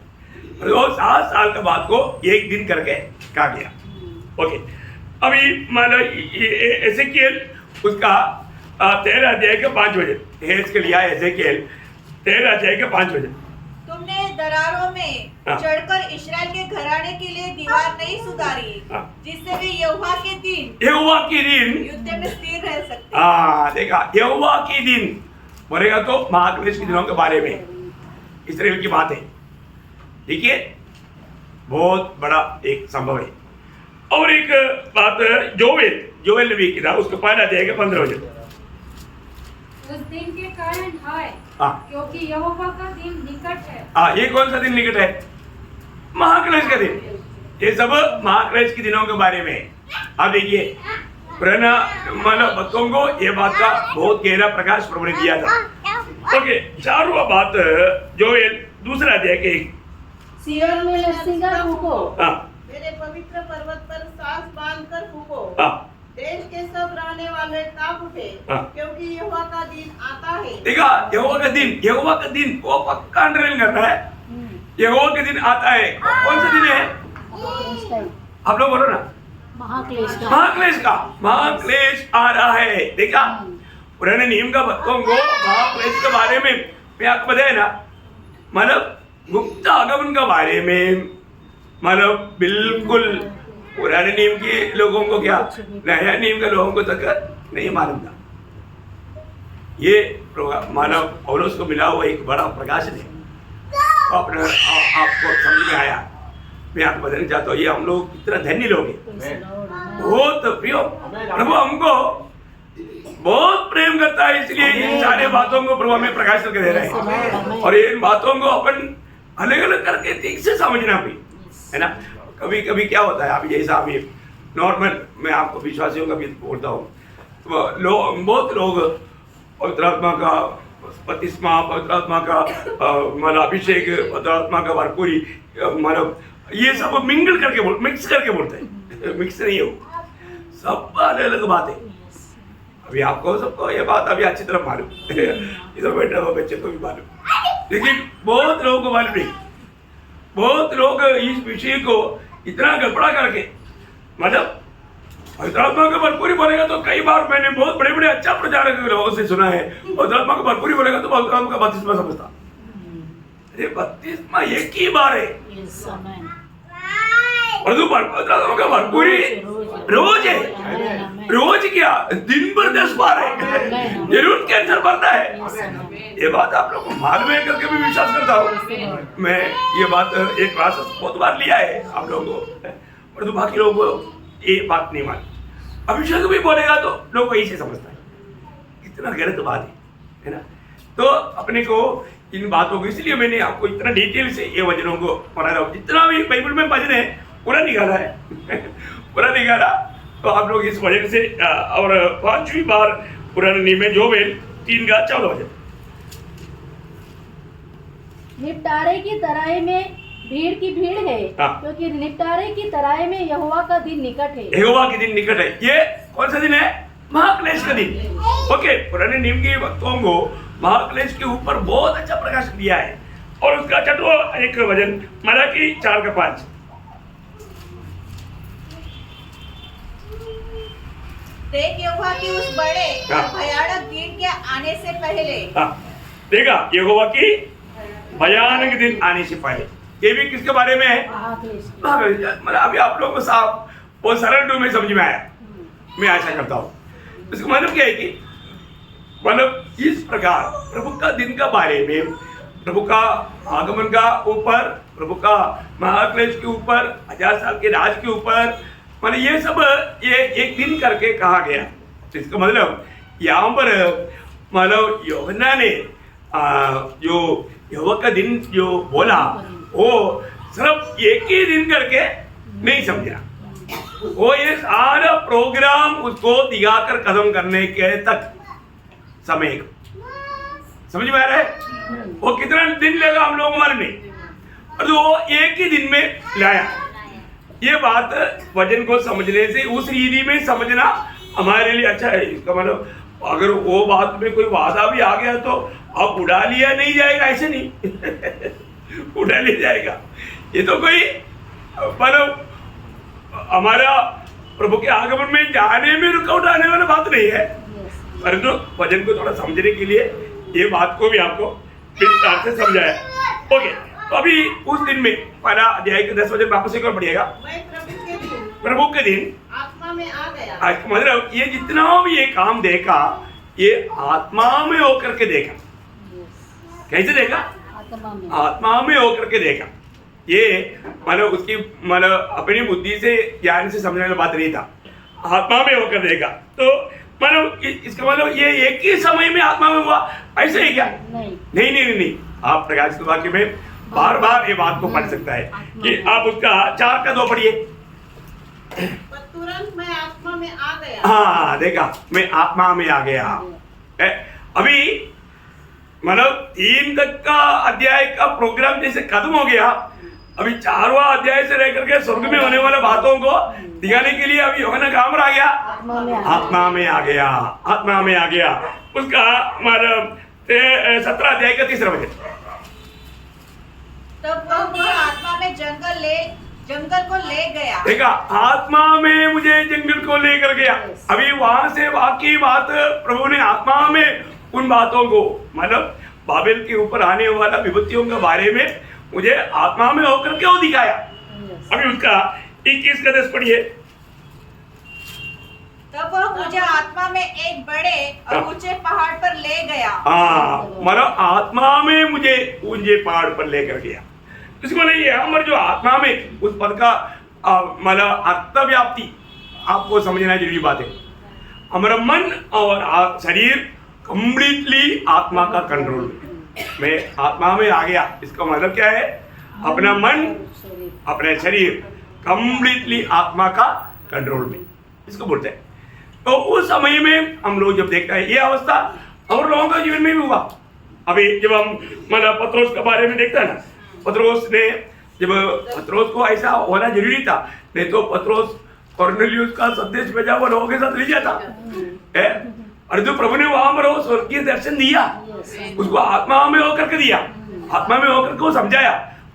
वो 7 साल के बाद को एक दिन करके कहा गया। ओके, अभी मान लो एजेकिएल उसका 13 अध्याय के 5 वचन, हेज के लिया एजेकिएल 13 अध्याय के 5 वचन। तुमने दरारों में चढ़कर इस्राएल के घराने के लिए दीवार नहीं सुधारी, जिससे वे यहोवा के दिन युद्ध में स्थिर रह सकते। देखा, यहोवा के दिन बोलेगा तो महाक्लेश के दिनों के बारे में इस्राएल की बात है। देखिए, बहुत बड़ा एक संभव है। और एक बात जोएल नबी की था, उसको पहला अध्याय के 15 वचन। उस दिन के कारण हाय, क्योंकि यहोवा का दिन निकट है। ये कौन सा दिन निकट है? महाक्लेश का दिन। ये सब महाक्लेश के दिनों के बारे में। अब देखिए, पुराना मानव भक्तों को ये बात का बहुत गहरा प्रकाश प्रभु ने दिया था। ओके, 4वां बात जोएल 2 अध्याय के 1। सिय्योन में नरसिंगा फूको, मेरे पवित्र पर्वत पर सांस बांधकर फूको। देश के सब रहने वाले कांप उठे, क्योंकि यहोवा का दिन आता है। देखा, यहोवा का दिन वो पक्का अंडरलाइन करना है। यहोवा के दिन आता है। कौन सा दिन है? आप लोग बोलो ना। महाक्लेश आ रहा है। देखा, पुराने नियम का भक्तों को महाक्लेश के बारे में मैं आपको बताया ना, मतलब गुप्त आगमन के बारे में, मतलब बिल्कुल पुराने नियम के लोगों को क्या, नया नियम के लोगों को तक नहीं मालूम था। ये मानव पौलुस को मिला हुआ एक बड़ा प्रकाश है। अपने आपको समझ में आया। मैं आपको बताना चाहता हूँ, ये हम लोग कितना धन्य लोग हैं। बहुत प्रिय प्रभु हमको बहुत प्रेम करता है, इसलिए इन सारे बातों को प्रभु हमें प्रकाश करके दे रहे हैं। और इन बातों को अपन अलग अलग करके ठीक से समझना भी है ना। कभी कभी क्या होता है, अभी जैसा अभी नॉर्मल मैं आपको विश्वासियों का भी बोलता हूँ, तो बहुत लोग पवित्र आत्मा का बपतिस्मा, पवित्र आत्मा का मतलब अभिषेक, पवित्र आत्मा का भरपूरी, मतलब ये सब मिंगल करके मिक्स करके बोलते हैं। मिक्स नहीं हो, सब अलग अलग बात है। अभी आपको सबको ये बात अभी अच्छी तरह मालूम, इधर बैठे हुए बच्चे को भी मालूम, लेकिन बहुत लोगों को मालूम नहीं। बहुत लोग इस विषय को इतना गड़बड़ा करके, मतलब पवित्र आत्मा का भरपूरी बोलेगा तो कई बार मैंने बहुत बड़े बड़े अच्छा प्रचारक लोगों से सुना है, पवित्र आत्मा का भरपूरी बोलेगा तो पवित्र आत्मा का बपतिस्मा समझता। अरे बपतिस्मा एक ही बार है, और तो पवित्र आत्मा का भरपूरी रोज है। रोज क्या, दिन भर 10 बार है। जरूर कैंसर बढ़ता है। ये बात आप लोगों को मालूम है करके भी विश्वास करता हूँ मैं। ये बात एक क्लास बहुत बार लिया है आप लोगों को, और तो बाकी लोगों को ये बात नहीं मालूम। अभिषेक भी बोलेगा तो लोग को ऐसे समझता है, कितना गलत बात है ना। तो अपने को इन बातों को, इसलिए मैंने आपको इतना डिटेल से ये वचनों को पढ़ा रहा हूँ। जितना भी बाइबल में वचन है पूरा निकाला है पूरा निकाला। तो आप लोग इस वजह से, और 5वीं बार पुराने नियम में जोएल 3 का 14 वचन। निपटारे की तराई में भीड़ की भीड़ है, क्योंकि निपटारे की तराई में यहोवा का दिन निकट है। यहोवा के दिन निकट है। ये कौन सा दिन है? महाक्लेश का दिन। ओके, पुराने नियम के भक्तों को महाक्लेश के ऊपर बहुत अच्छा प्रकाश दिया है। और उसका 6वां एक वचन मलाकी 4 का 5। देख यहोवा की उस बड़े और भयानक दिन के आने से पहले। देखा, यहोवा की भयानक दिन आने से पहले। ये भी किसके बारे में है? मतलब अभी आप लोगों को साफ और सरल टू में समझ में आया, मैं आशा करता हूँ। इसका मतलब क्या है कि मतलब इस प्रकार प्रभु का दिन का बारे में, प्रभु का आगमन का ऊपर, प्रभु का महाक्लेश के ऊपर, 1000 साल के राज के ऊपर, मतलब ये सब ये एक दिन करके कहा गया। तो इसका मतलब यहाँ पर मतलब यूहन्ना ने जो यहोवा का दिन जो बोला वो सिर्फ एक ही दिन करके नहीं समझा, वो ये सारा प्रोग्राम उसको दिखाकर खत्म करने के तक समय समझ में आ रहा है। वो कितना दिन लगा हम लोगों को मालूम नहीं, और वो एक ही दिन में लाया। ये बात वचन को समझने से उस रीति में समझना हमारे लिए अच्छा है। इसका मतलब अगर वो बात में कोई वादा भी आ गया तो अब उड़ा लिया नहीं जाएगा ऐसे नहीं उड़ा लिया जाएगा। ये तो कोई मतलब हमारा प्रभु के आगमन में जाने में रुकावट आने वाला बात नहीं है, परंतु वचन को थोड़ा समझने के लिए ये बात को भी आपको विस्तार से समझाया। ओके, तो अभी उस दिन में पहला अध्याय के 10 वचन वापस एक और पढ़िएगा। मैं प्रभु के दिन आत्मा में आ गया। आज मतलब ये जितना भी ये काम देखा ये आत्मा में होकर के देखा। कैसे देखा? आत्मा में होकर के देखा। ये मतलब उसकी मतलब अपनी बुद्धि से ज्ञान से समझने वाली बात नहीं था, आत्मा में होकर देखा। तो मतलब इसका मतलब ये एक ही समय में आत्मा में हुआ ऐसे ही क्या? नहीं। आप प्रकाशित वाक्य में बार बार ये बात को पढ़ सकता है कि आप उसका 4 का 2 पढ़िए। तुरंत मैं आत्मा में आ गया। हाँ देखा, मैं आत्मा में आ गया। अभी मतलब 3 तक का अध्याय का प्रोग्राम जैसे खत्म हो गया, अभी 4वां अध्याय से लेकर के स्वर्ग में होने वाले बातों को दिखाने के लिए अभी यूहन्ना कहाँ पर आ गया? आत्मा में आ गया। आत्मा में आ गया। उसका मतलब 17 अध्याय का 3रा वचन। तब वह आत्मा में जंगल को ले गया। देखा, आत्मा में मुझे जंगल को लेकर गया। अभी वहां से वाकई बात प्रभु ने आत्मा में उन बातों को मतलब बाबेल के ऊपर आने वाला विपत्तियों के बारे में मुझे आत्मा में होकर के वो दिखाया। अभी उसका 21 का 10 पढ़िए। तब वह मुझे आत्मा में एक बड़े और ऊंचे पहाड़ पर ले गया। मतलब आत्मा में मुझे ऊंचे पहाड़ पर लेकर गया। इसको नहीं है हमारे जो आत्मा में उस पद का मतलब अर्थ व्याप्ति आपको समझना जरूरी बात है। हमारा मन और शरीर कंप्लीटली आत्मा का कंट्रोल में आत्मा में आ गया। इसका मतलब क्या है? अपना मन अपने शरीर कंप्लीटली आत्मा का कंट्रोल में, इसको बोलते हैं। तो उस समय में हम लोग जब देखते हैं ये अवस्था और लोगों का जीवन में भी हुआ। अभी जब हम मतलब पत्रोस के बारे में देखते हैं ना, पत्रोस ने जब पत्रोस को ऐसा होना जरूरी था, नहीं तो पत्रोस कॉर्नेलियस का संदेश भेजा वो लोगों के साथ ले जाता है। और जो प्रभु ने वहां पर वो स्वर्गीय दर्शन दिया, उसको आत्मा में होकर के दिया, आत्मा में होकर के वो समझाया।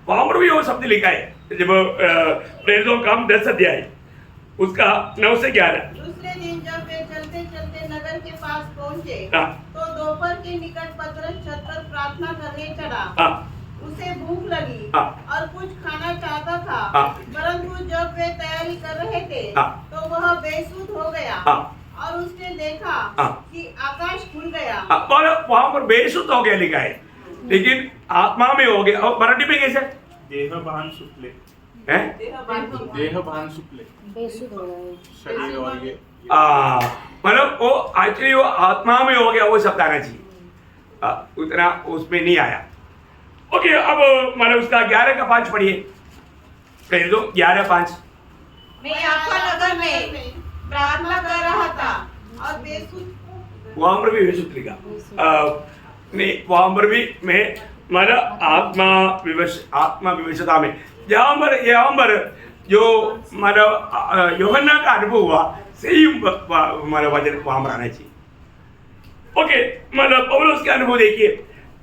वहां पर भी वो शब्द लिखा है जब प्रेरितों का 10 अध्याय उसका 9 से 11। दूसरे दिन जब वे चलते चलते नगर के पास पहुंचे तो दोपहर के निकट पतरस छत पर प्रार्थना करने चढ़ा। उसे भूख लगी और कुछ खाना चाहता था, परंतु जब वे तैयारी कर रहे थे तो वह बेसुध हो गया और उसने देखा कि आकाश खुल गया। वहां पर बेसुध हो गया लिखा है, लेकिन आत्मा में हो गया। और मराठी में कैसे? देहभान सुटले। देहभान सुटले, बेसुध हो गए। शरीर और ये मतलब वो एक्चुअली वो आत्मा में हो गया, वो शब्द आना चाहिए, उतना उसमें नहीं आया। ओके, अब मतलब उसका 11 का 5 पढ़िए। कह दो 11:5। मैं याफा नगर में प्रार्थना कर रहा था और बेसुध। वहां पर भी बेसुध लिखा नहीं, वहां पर भी मैं मतलब आत्मा विवशता में यहाँ पर जो मतलब यूहन्ना का अनुभव हुआ सही मतलब वचन वहां पर आना चाहिए। ओके, मतलब पौलुस के अनुभव देखिए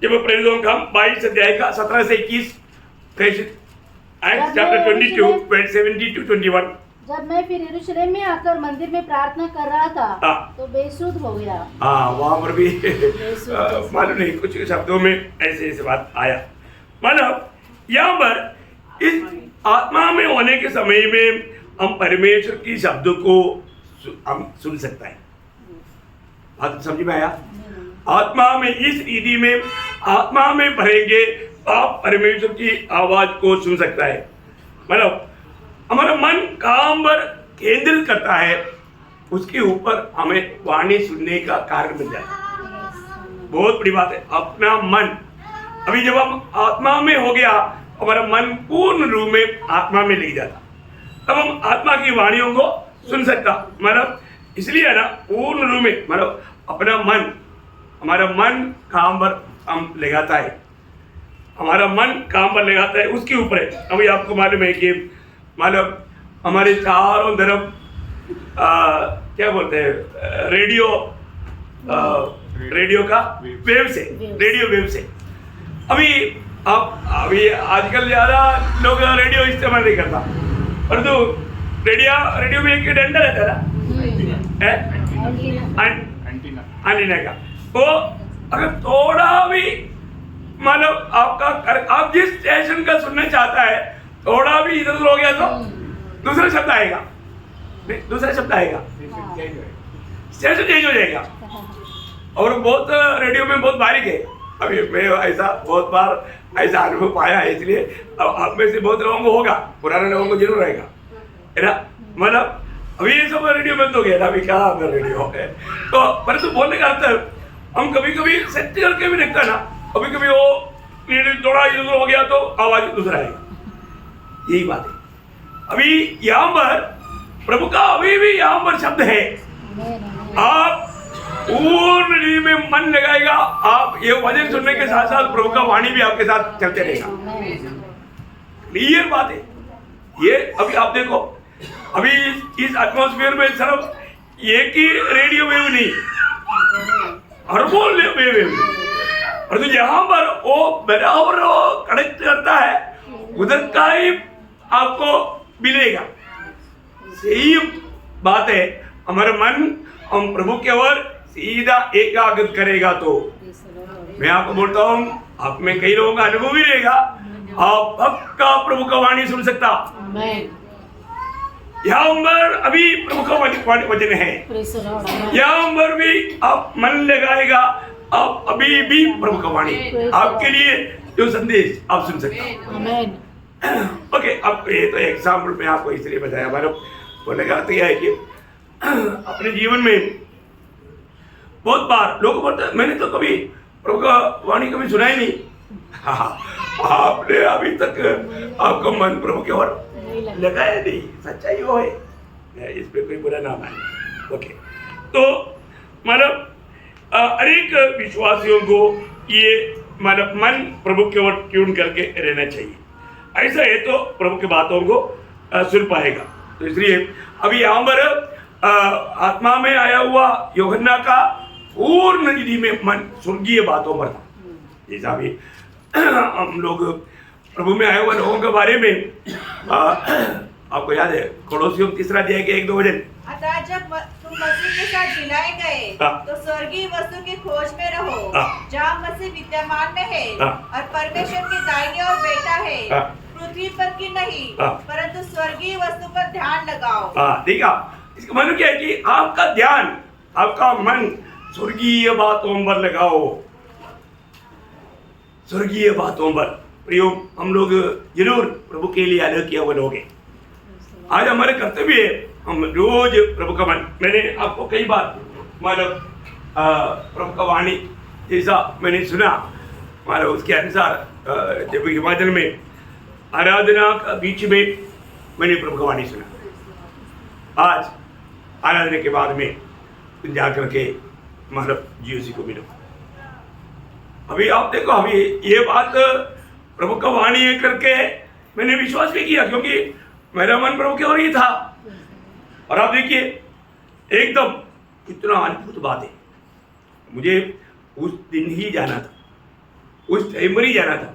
जब प्रेरितों का 22 अध्याय का 17 से 21, चैप्टर 22 70 to 21। जब मैं फिर यरूशलेम में आकर मंदिर में प्रार्थना कर रहा था तो बेसुध हो गया। वहां पर भी मालूम नहीं कुछ शब्दों में ऐसे बात आया। मतलब यहाँ पर इस आत्मा में होने के समय में हम परमेश्वर की शब्दों को हम सुन सकता है। बात समझ में आया? आत्मा में इस रीति में आत्मा में भरेंगे आप परमेश्वर की आवाज को सुन सकता है। मतलब हमारा मन काम पर केंद्रित करता है, उसके ऊपर हमें वाणी सुनने का कारण मिल जाता है। बहुत बड़ी बात है अपना मन। अभी जब हम आत्मा में हो गया, हमारा मन पूर्ण रूप में आत्मा में ले जाता, तब हम आत्मा की वाणियों को सुन सकता। मतलब इसलिए ना पूर्ण रूप में मतलब अपना मन, हमारा मन काम पर हम लगाता है, हमारा मन काम पर लगाता है, उसके ऊपर है। अभी आपको मालूम है कि मतलब हमारे चारों तरफ क्या बोलते हैं रेडियो रेडियो का वेव से, रेडियो वेव से। अभी आजकल ज्यादा लोग रेडियो इस्तेमाल नहीं करता, परंतु रेडियो में एक डंडा रहता है ना, एंटीना का। तो अगर थोड़ा भी मतलब आप जिस स्टेशन का सुनना चाहता है, थोड़ा भी इधर उधर हो गया तो दूसरा शब्द आएगा, स्टेशन चेंज हो जाएगा। और बहुत रेडियो में बहुत बारीक है। अभी मैं ऐसा बहुत बार ऐसा अनुभव पाया है, इसलिए अब आप में से बहुत लोगों को होगा, पुराने लोगों को जरूर रहेगा, है ना। मतलब अभी ये सब रेडियो बंद हो गया ना, अभी क्या रेडियो है। तो परंतु बोलने का अर्थ, हम कभी कभी सेट करके भी देखते हैं ना, कभी कभी वो थोड़ा इधर हो गया तो आवाज दूसरा आएगा, यही बात है। अभी यहाँ पर प्रभु का अभी भी यहाँ पर शब्द है, आप पूर्ण रीति में मन लगाएगा, आप ये वचन सुनने के साथ साथ प्रभु का वाणी भी आपके साथ चलते रहेगा। क्लियर बात है ये। अभी आप देखो, अभी इस एटमॉस्फेयर में सिर्फ एक ही रेडियो वेव नहीं, अरबों वेव, और तो यहाँ पर वो बराबर कनेक्ट करता है, उधर का ही आपको मिलेगा। सही बात है, हमारा मन हम प्रभु के ओर सीधा एकाग्र करेगा तो मैं आपको बोलता हूँ, आप में कई लोगों का अनुभव भी रहेगा, आप पक्का प्रभु का वाणी सुन सकता। यहाँ पर अभी प्रभु का वचन है, यहाँ पर भी आप मन लगाएगा, आप अभी भी प्रभु का वाणी आपके लिए जो संदेश आप सुन सकते। ओके, अब ये तो एग्जाम्पल में आपको इसलिए बताया, मतलब बोलने का अर्थ यह है कि अपने जीवन में बहुत बार लोग बोलते हैं मैंने तो कभी प्रभु का वाणी कभी सुना ही नहीं। आपने अभी तक आपका मन प्रभु के ओर लगाया नहीं, सच्चाई वो है, इस पे कोई बुरा ना माने। ओके, तो मतलब अनेक विश्वासियों को ये मतलब मन प्रभु के ओर ट्यून करके रहना चाहिए। ऐसा है तो प्रभु की बातों को सुन पाएगा। तो इसलिए अभी यहाँ पर आत्मा में आया हुआ यूहन्ना का पूर्ण निधि में मन स्वर्गीय बातों पर था। जैसा भी हम लोग प्रभु में आए हुए लोगों के बारे में आपको याद है, कोलोसियों 3 अध्याय के 1-2 वचन, अतः जब तुम मसीह के साथ जिलाए गए तो स्वर्गीय वस्तु की खोज में रहो, जहाँ मसीह विद्यमान में है और परमेश्वर की दाहिनी ओर बैठा है, पृथ्वी पर की नहीं परंतु स्वर्गीय वस्तु पर ध्यान लगाओ। देखा, इसका मतलब क्या है कि आपका ध्यान, आपका मन स्वर्गीय बातों पर लगाओ, स्वर्गीय बातों पर। प्रियो, हम लोग जरूर प्रभु के लिए अलग किया हुए लोग हैं। आज हमारे कर्तव्य है, हम रोज प्रभु का मन, मैंने आपको कई बार मतलब प्रभु का वाणी जैसा मैंने सुना, मतलब उसके अनुसार जब हिमाचल में आराधना का बीच में मैंने प्रभु का वाणी सुना। आज आराधना के बाद में जा करके मतलब जीओसी को मिलो। अभी आप देखो, अभी ये बात प्रभु का वाणी है करके मैंने विश्वास भी किया, क्योंकि मेरा मन प्रभु की ओर ही था। और आप देखिए, एकदम इतना अद्भुत बात है, मुझे उस दिन ही जाना था, उस टाइम पर ही जाना था।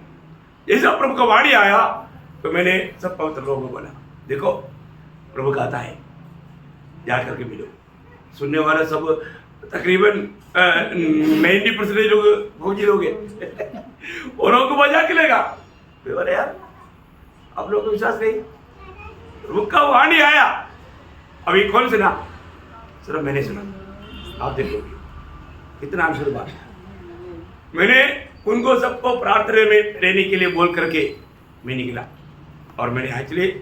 जैसा प्रभु का वाणी आया तो मैंने सब पवित्र लोगों को बोला, देखो प्रभु कहता है जा करके मिलो। सुनने वाला सब तकरीबन 90% लोग फौजी लोग हैं। और लोगों को मजाक लेगा, बोले यार आप लोगों को विश्वास नहीं, प्रभु का वाणी आया। अभी कौन सुना? सिर्फ मैंने सुना। आप देखो कितना आशीर्वाद है। मैंने उनको सबको प्रार्थना में रहने के लिए बोल करके मैं निकला, और मैंने एक्चुअली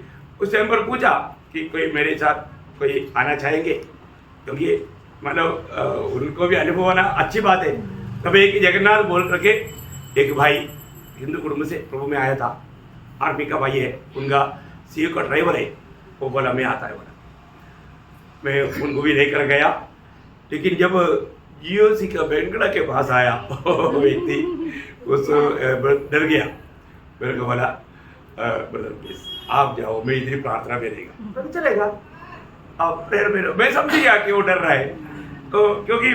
उस टाइम पर पूछा कि कोई मेरे साथ कोई आना चाहेंगे, क्योंकि मतलब उनको भी अनुभव होना अच्छी बात है। तब एक जगन्नाथ बोल करके एक भाई हिंदू कुटुंब से प्रभु में आया था, आर्मी का भाई है, उनका सीओ का ड्राइवर है, वो बोला मैं आता है, बोला मैं उनको भी लेकर गया। लेकिन जब जीओसी का बेंगड़ा के पास आया व्यक्ति उस डर गया, मेरे को बोला ब्रदर प्लीज आप जाओ, मैं इधर प्रार्थना में रहेगा। चलेगा, आप प्रेयर में रहो। मैं समझ गया कि वो डर रहा है, तो क्योंकि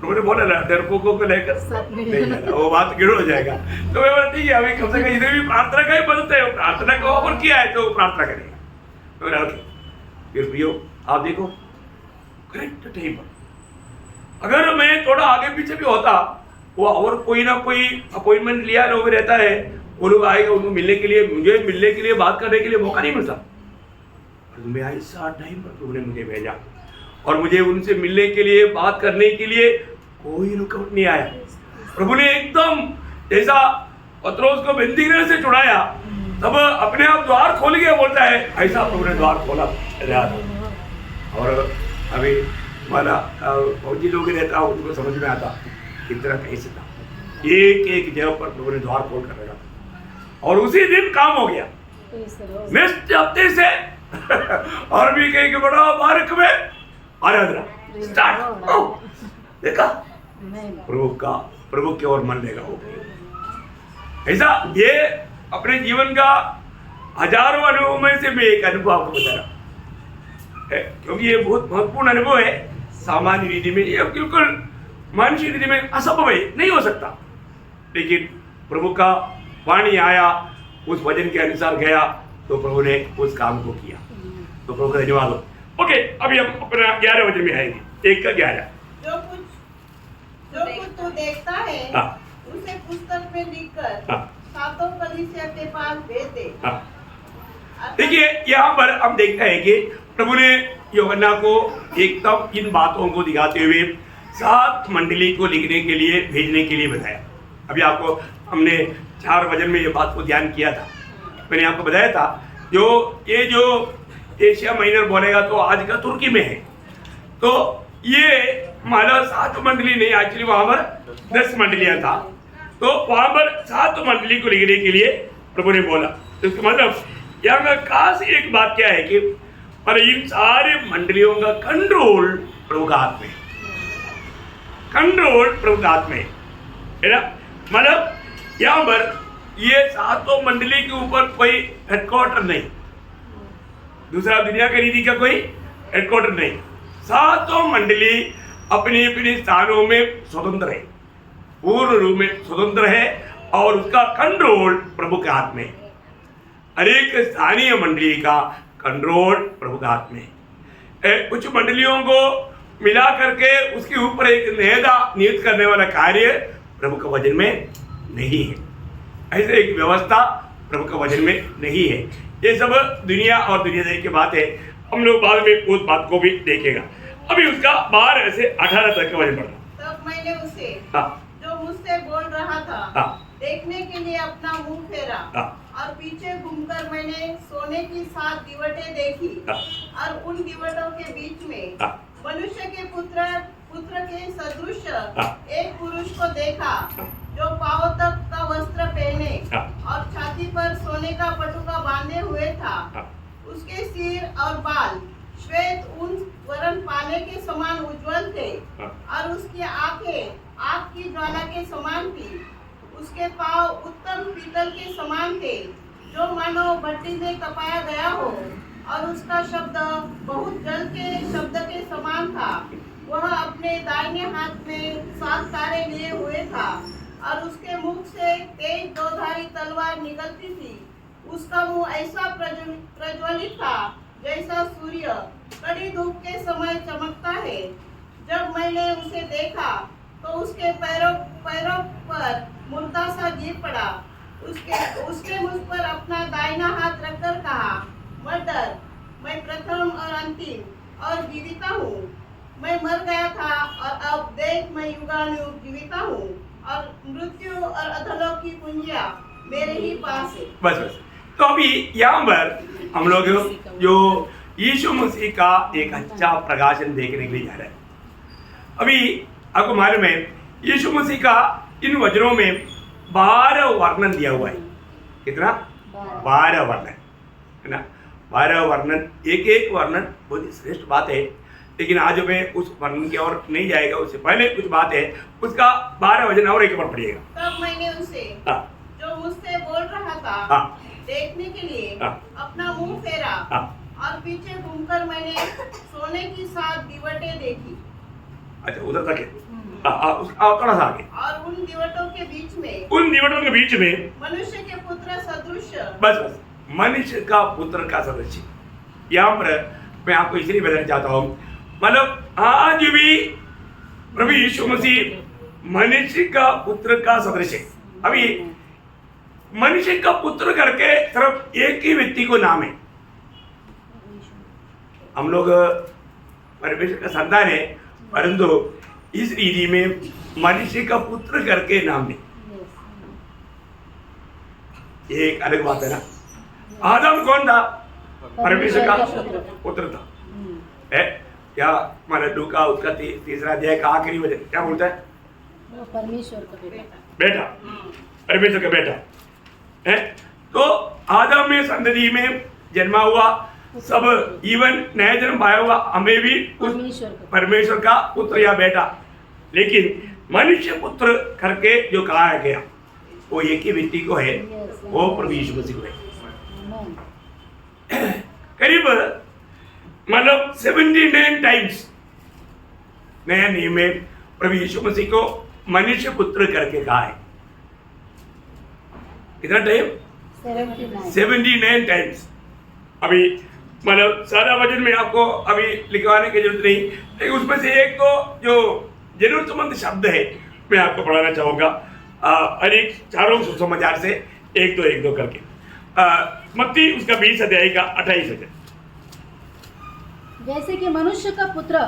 प्रभु ने बोला ना डरपोकों को लेकर नहीं जाना, वो बात गिड़ हो जाएगा। तो मैं बोला ठीक है, अभी कम से कम इधर भी प्रार्थना का ही बदलता है, प्रार्थना का ऑफर किया है तो प्रार्थना करेगा। तो बोला फिर प्रियो आप देखो करेक्ट टाइम पर अगर मैं थोड़ा आगे पीछे भी होता, वो और कोई ना कोई अपॉइंटमेंट लिया लोग रहता है, वो लोग आएगा, उनको मिलने के लिए, मुझे मिलने के लिए, बात करने के लिए मौका नहीं मिलता। मैं ऐसा टाइम पर तुमने मुझे भेजा और मुझे उनसे मिलने के लिए, बात करने के लिए कोई रुकावट नहीं आया। प्रभु ने एकदम जैसा पत्रोस को बंदी गृह से छुड़ाया, तब अपने आप द्वार खोल के बोलता है, ऐसा प्रभु ने द्वार खोला रहा था। और अभी हमारा फौजी लोग रहता, उनको समझ में आता कितना कैसे था, एक एक जगह पर प्रभु ने द्वार खोल कर रखा और उसी दिन काम हो गया। नेक्स्ट हफ्ते से और भी कहीं बड़ा बारक में आराधना स्टार्ट। देखा प्रभु की ओर मन लेगा वो। ऐसा ये अपने जीवन का हजारों अनुभव में से मैं एक अनुभव आपको बता रहा हूं, क्योंकि ये बहुत महत्वपूर्ण अनुभव है। सामान्य रीति में ये बिल्कुल मानसिक रीति में असंभव है, नहीं हो सकता, लेकिन प्रभु का वाणी आया, उस वचन के अनुसार गया, तो प्रभु ने उस काम को किया। तो प्रभु का धन्यवाद हो। ओके, अभी हम अपना 11 वचन में आएंगे, 1 का 11। जो कुछ तू देखता है उसे पुस्तक में लिखकर सातों कलीसिया के पास भेज दे। देखिए यहाँ पर हम देखते हैं कि प्रभु ने यूहन्ना को एकदम इन बातों को दिखाते हुए 7 मंडली को लिखने के लिए, भेजने के लिए बताया। अभी आपको हमने 4 वचन में ये बात को ध्यान किया था। मैंने आपको बताया था जो एशिया माइनर बोलेगा तो आज का तुर्की में है, तो ये माना 7 मंडली नहीं, एक्चुअली वहां पर 10 मंडलियां था। तो वहां पर 7 मंडली को लिखने के लिए प्रभु ने बोला। तो इसका मतलब यहाँ खास एक बात क्या है कि पर इन सारे मंडलियों का कंट्रोल प्रभु का हाथ में, कंट्रोल प्रभु का हाथ में है ना। मतलब यहाँ पर ये 7 मंडली के ऊपर कोई हेडक्वार्टर नहीं, दूसरा दुनिया की रीति का कोई हेडक्वार्टर नहीं। 7 मंडली अपने अपने स्थानों में स्वतंत्र है, पूर्ण रूप में स्वतंत्र है, और उसका कंट्रोल प्रभु के हाथ में। हर एक स्थानीय मंडली का कंट्रोल प्रभु के हाथ में। कुछ मंडलियों को मिला करके उसके ऊपर एक नियुक्त करने वाला कार्य प्रभु के वचन में नहीं है। ऐसे एक व्यवस्था प्रभु के वचन में नहीं है। ये सब दुनिया और दुनियादारी की बात है, हम लोग बाद में उस बात को भी देखेगा। अभी उसका 12 से 18 तक के वचन पढ़ना। तब मैंने उसे जो मुझसे बोल रहा था देखने के लिए अपना मुंह फेरा, और पीछे घूमकर मैंने सोने की 7 दीवटें देखी, और उन दीवटों के बीच में मनुष्य के पुत्र के सदृश एक पुरुष को देखा, जो पांव तक का वस्त्र पहने और छाती पर सोने का पटुका बांधे हुए था। उसके सिर और बाल श्वेत ऊन वरन पाले के समान उज्जवल थे, और उसकी आंखें आग की ज्वाला के समान थी। उसके पांव उत्तम पीतल के समान थे, जो मानो भट्टी में तपाया गया हो, और उसका शब्द बहुत जल के शब्द के समान था। वह अपने दाहिने हाथ में 7 तारे लिए हुए था, और उसके मुख से तेज 2धारी तलवार निकलती थी। उसका मुंह ऐसा प्रज्वलित था जैसा सूर्य कड़ी धूप के समय चमकता है। जब मैंने उसे देखा तो उसके पैरों पर मुर्दा सा गिर पड़ा। उसने मुझ पर अपना दाहिना हाथ रखकर कहा, मत डर, मैं प्रथम और अंतिम और जीविता हूँ। मैं मर गया था और अब देख मैं युगानुयुग जीविता हूँ, और मृत्यु और अधोलोक की कुंजियां मेरे ही पास है। बस। तो अभी यहाँ पर हम लोग जो यीशु मसीह का एक अच्छा प्रकाशन देखने के लिए जा रहे हैं। अभी आपको मालूम है यीशु मसीह का इन वचनों में 12 वर्णन दिया हुआ है। कितना? 12 वर्णन है ना। 12 वर्णन, एक वर्णन बहुत ही श्रेष्ठ बात है, लेकिन आज मैं उस वर्णन की ओर नहीं जाएगा। उससे पहले कुछ बात है, उसका 12 वचन और एक बार पढ़िएगा। तब मैंने उसे जो मुझसे बोल रहा था देखने के लिए अपना मुंह फेरा, और पीछे घूमकर मैंने सोने की 7 दीवटें देखी। अच्छा, उधर तक है। थोड़ा सा आगे। और उन दिवटों के बीच में उन दिवटों के बीच में मनुष्य के पुत्र सदृश बस मनुष्य का पुत्र का सदृश। यहाँ पर मैं आपको इसलिए बताना चाहता हूँ, मतलब आज भी प्रभु यीशु मसीह मनुष्य का पुत्र का सदृश है। अभी मनुष्य का पुत्र करके सिर्फ एक ही व्यक्ति को नाम है। हम लोग परमेश्वर का संतान है, परंतु इस रीति में मनुष्य का पुत्र करके नाम नहीं। ये एक अलग बात है ना। आदम कौन था? परमेश्वर का पुत्र था। है क्या? हमारा लूका उसका तीसरा अध्याय का आखिरी वचन क्या बोलता है? वो परमेश्वर का बेटा, परमेश्वर का बेटा है। तो आदम में संतति में जन्मा हुआ सब, इवन नया जन्म पाया हुआ हमें भी उस परमेश्वर का पुत्र या बेटा, लेकिन मनुष्य पुत्र करके जो कहा गया वो एक ही व्यक्ति को है, वो प्रभु यीशु मसीह को है। करीब मतलब 79 टाइम्स नया नियम में प्रभु यीशु मसीह को मनुष्य पुत्र करके कहा है। कितना टाइम? 79 टाइम्स। अभी मतलब सारा वचन में आपको अभी लिखवाने की जरूरत नहीं, लेकिन उसमें से एक तो जो जरूरतमंद शब्द है मैं आपको पढ़ाना चाहूंगा, अनेक चारों सुसमाचार से एक दो करके। मत्ती उसका 20 अध्याय का 28 वचन। जैसे कि मनुष्य का पुत्र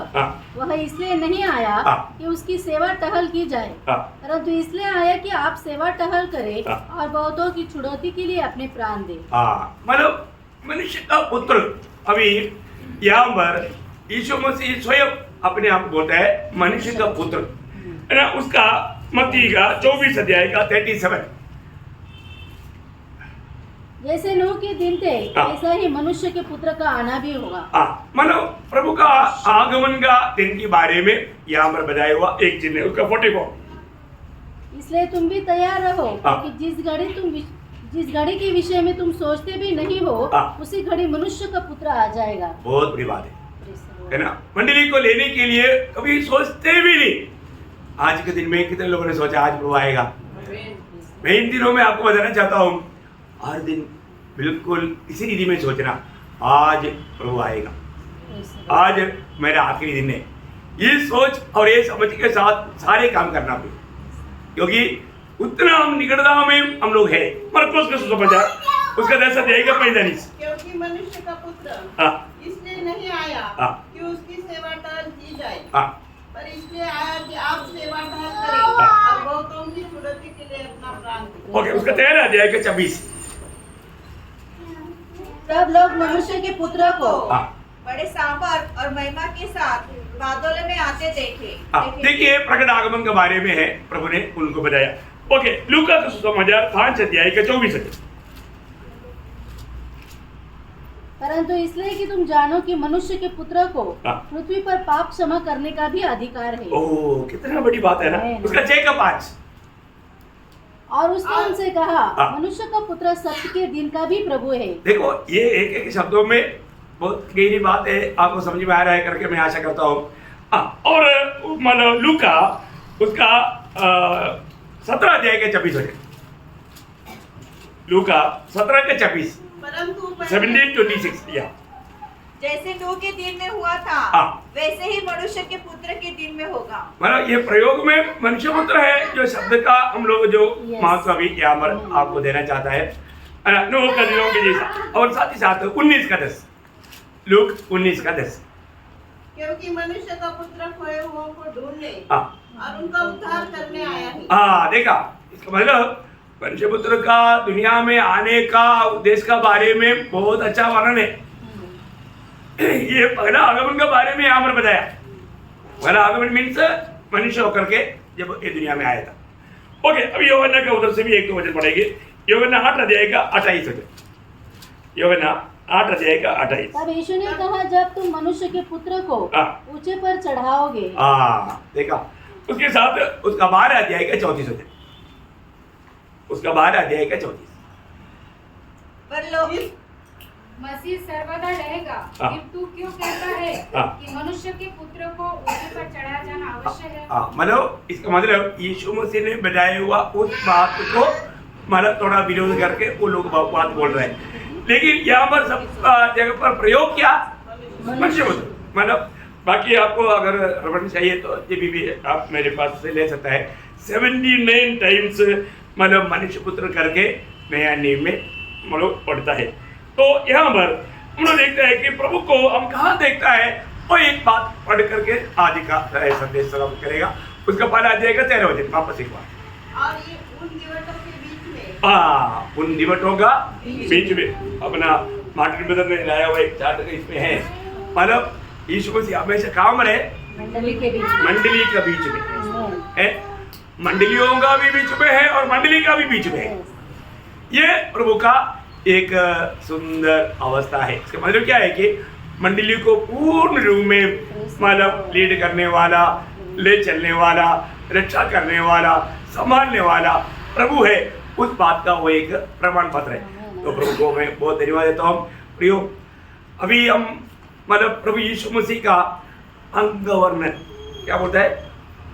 वह इसलिए नहीं आया कि उसकी सेवा टहल की जाए, परंतु इसलिए आया कि आप सेवा टहल करें और बहुतों की छुड़ौती के लिए अपने प्राण दे। मतलब मनुष्य का पुत्र, अभी यहाँ पर यीशु मसीह स्वयं अपने आप बोलता है मनुष्य का पुत्र, है ना। उसका मत्ती का 24 अध्याय का 37। जैसे नूह के दिन थे ऐसा ही मनुष्य के पुत्र का आना भी होगा। मतलब प्रभु का आगमन का दिन के बारे में यहाँ पर बताया हुआ एक चिन्ह है, उसका 44। इसलिए तुम भी तैयार रहो, क्योंकि जिस घड़ी के विषय में तुम सोचते भी नहीं हो उसी घड़ी मनुष्य का पुत्र आ जाएगा। बहुत बड़ी बात है ना। मंडली को लेने के लिए कभी सोचते भी नहीं। आज के दिन में कितने लोगों ने सोचा आज प्रभु आएगा। मैं इन दिनों में आपको बताना चाहता हूँ, हर दिन बिल्कुल इसी रीति में सोचना आज प्रभु आएगा, आज मेरा आखिरी दिन है। ये सोच और ये समझ के साथ सारे काम करना भी, क्योंकि उतना हम निकटता में हम लोग है। मरकुस का सुसमाचार उसका 10 अध्याय का 45। क्योंकि मनुष्य का पुत्र इसलिए नहीं आया कि उसकी सेवा टहल की जाए, पर इसलिए आया कि आप सेवा टहल करें और बहुतों की छुड़ौती के लिए अपना प्राण दें। ओके, उसका 13 अध्याय का 26। तब लोग मनुष्य के पुत्र को बड़े सामर्थ और महिमा के साथ बादलों में आते देखे। देखिए प्रकट आगमन के बारे में है, प्रभु ने उनको बताया। ओके, लूका का सुसमाचार 5 अध्याय का 24। परंतु इसलिए कि तुम जानो कि मनुष्य के पुत्र को पृथ्वी पर पाप क्षमा करने का भी अधिकार है। ओह, कितना बड़ी बात है ना। उसका 6 का 5। और उसने उनसे कहा मनुष्य का पुत्र सत्य के दिन का भी प्रभु है। देखो ये एक शब्दों में बहुत गहरी बात है, आपको समझ में आ रहा है करके मैं आशा करता हूँ। और मतलब लूका उसका 17 अध्याय के 26। लूका 17 के 26। परंतु 17:26 या जैसे नूह के दिन में हुआ था वैसे ही मनुष्य के पुत्र के दिन में होगा। मतलब ये प्रयोग में मनुष्य पुत्र है जो शब्द का हम लोग जो महत्व अभी यहाँ पर आपको देना चाहता है नूह का दिनों के जैसा। और साथ ही साथ 19 का 10, लूक 19 का 10। क्योंकि मनुष्य का पुत्र खोए हुओं को ढूंढने और उनका उद्धार करने आया है। देखा, इसका मतलब मनुष्य पुत्र का दुनिया में आने का उद्देश्य का बारे में बहुत अच्छा वर्णन है। ये पहला आगमन के बारे में यहाँ पर बताया। पहला आगमन मीन्स मनुष्य होकर के जब ये दुनिया में आया था। ओके, अब यूहन्ना के उधर से भी एक दो वचन पढ़ेंगे। यूहन्ना 8 अध्याय का 28 वचन। यूहन्ना 8 अध्याय का 28। तब यीशु ने कहा जब तुम मनुष्य के पुत्र को ऊंचे पर चढ़ाओगे। देखा, उसके साथ उसका 12 अध्याय का 34 वचन। उसका 12 अध्याय का 34। मसीह सर्वदा रहेगा, हाँ। फिर तू क्यों कहता है हाँ। कि मनुष्य के पुत्र को उसी पर चढ़ाया जाना आवश्यक है? मतलब इसका मतलब यीशु मसीह ने बनाया हुआ उस बात को मतलब थोड़ा विरोध करके वो लोग बात बोल रहे हैं, लेकिन यहाँ पर सब जगह पर प्रयोग क्या मनुष्य पुत्र। मतलब बाकी आपको अगर रेफरेंस चाहिए तो ये भी आप मेरे पास से ले सकता है। 79 टाइम्स मतलब मनुष्य पुत्र करके नया नियम में मतलब पढ़ता है। तो यहाँ पर हम लोग देखते हैं कि प्रभु को हम कहाँ देखता है, वो एक बात पढ़ करके आदि का संदेश समाप्त करेगा। उसका पहला अध्याय का 13 वचन वापस एक बार। और ये उन दिवसों के बीच में उन दिवसों का बीच में अपना मार्टिन ब्रदर ने लाया हुआ एक चार्ट इसमें है, मतलब यीशु मसीह हमेशा काम रहे मंडली के बीच में। मंडली का बीच में है, मंडलियों का भी बीच में है और मंडली का भी बीच में है। ये प्रभु का एक सुंदर अवस्था है। इसका मतलब क्या है कि मंडली को पूर्ण रूप में मतलब लीड करने वाला, ले चलने वाला, रक्षा करने वाला, संभालने वाला प्रभु है। उस बात का वो एक प्रमाण पत्र है। तो प्रभु को मैं बहुत धन्यवाद देता हूँ। प्रियो, अभी हम मतलब प्रभु यीशु मसीह का अंग वर्णन क्या बोलता है?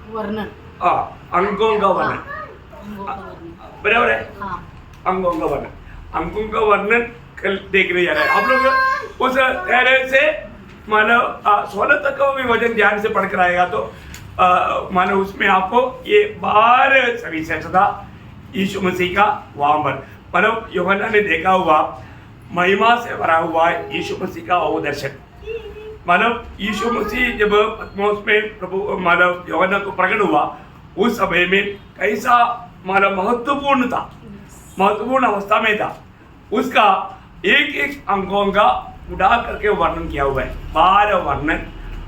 वर्णन। अंगों का वर्णन, बराबर है? हाँ। अंगों का वर्णन, अंगों का वर्णन कल देखने जा रहे हैं। आप लोग उस तरह से मतलब 16 तक का भी वचन ध्यान से पढ़कर आएगा तो मानो उसमें आपको ये बार सविशेष था यीशु मसीह का वहां पर मतलब यूहन्ना ने देखा हुआ महिमा से भरा हुआ यीशु मसीह का वो दर्शन। मतलब यीशु मसीह जब पत्मोस में प्रभु मतलब यूहन्ना को प्रकट हुआ उस समय में कैसा मतलब महत्वपूर्ण अवस्था में था, उसका एक एक अंगों का उड़ा करके वर्णन किया हुआ है। 12 वर्णन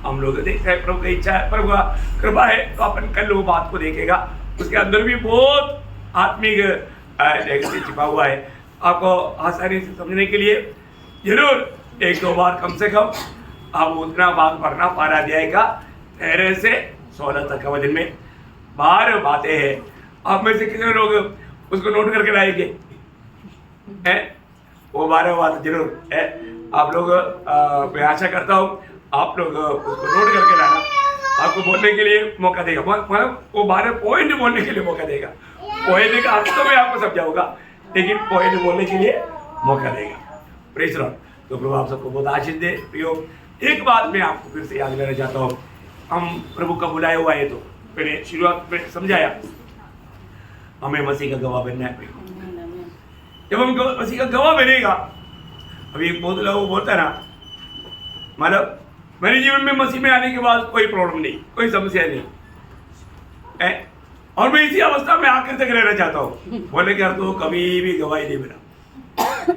हम लोग देखते हैं। प्रभु की इच्छा है, प्रभु का कृपा है तो अपन कल लोग बात को देखेगा। उसके अंदर भी बहुत आत्मिक छिपा हुआ है। आपको आसानी से समझने के लिए जरूर 1-2 बार कम से कम आप उतना भाग पढ़ना। 12 अध्याय का 13 से 16 तक का वचन में 12 बातें हैं। आप में से कितने लोग उसको नोट करके लाएंगे? वो 12 बात जरूर है। आप लोग मैं आशा करता हूँ आप लोग उसको नोट करके लाना। आपको बोलने के लिए मौका देगा, मतलब वो 12 पॉइंट बोलने के लिए मौका देगा। पॉइंट का अर्थ तो मैं आपको समझाऊंगा, लेकिन पॉइंट बोलने के लिए मौका देगा। Praise Lord. तो प्रभु आप सबको बहुत आशीष दे। प्रियो, एक बात मैं आपको फिर से याद करना चाहता हूँ। हम प्रभु का बुलाया हुआ है तो मैंने शुरुआत में समझाया हमें मसीह का गवाह बनना है। जब हम मसीह का गवाह बनेगा, अभी एक बहुत लोग बोलता है ना, मतलब मेरे जीवन में मसीह में आने के बाद कोई प्रॉब्लम नहीं, कोई समस्या नहीं है और मैं इसी अवस्था में आखिर तक रहना चाहता हूँ। बोले क्या तो कभी भी गवाही नहीं बना,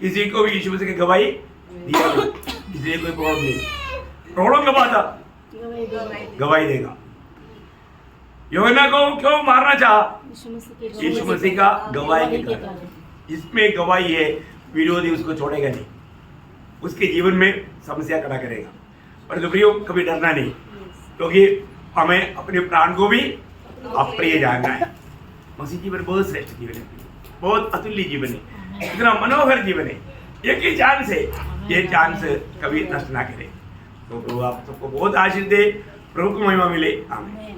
किसी को भी यीशु मसीह की गवाही दिया नहीं, इसलिए कोई प्रॉब्लम नहीं। प्रॉब्लम कब आता? गवाही देगा। यूहन्ना को क्यों मारना चाहा? यीशु मसीह का गवाही के कारण। इसमें गवाही है, विरोधी उसको छोड़ेगा नहीं, उसके जीवन में समस्या खड़ा करेगा। पर प्रियो, कभी डरना नहीं, क्योंकि हमें अपने प्राण को भी अप्रिय जानना है। मसीह जीवन बहुत श्रेष्ठ जीवन है, बहुत अतुल्य जीवन है, इतना मनोहर जीवन है। एक ही चांस है, ये चांस कभी नष्ट ना करे। तो प्रभु आप सबको बहुत आशीष दे, प्रभु को महिमा मिले। आमीन।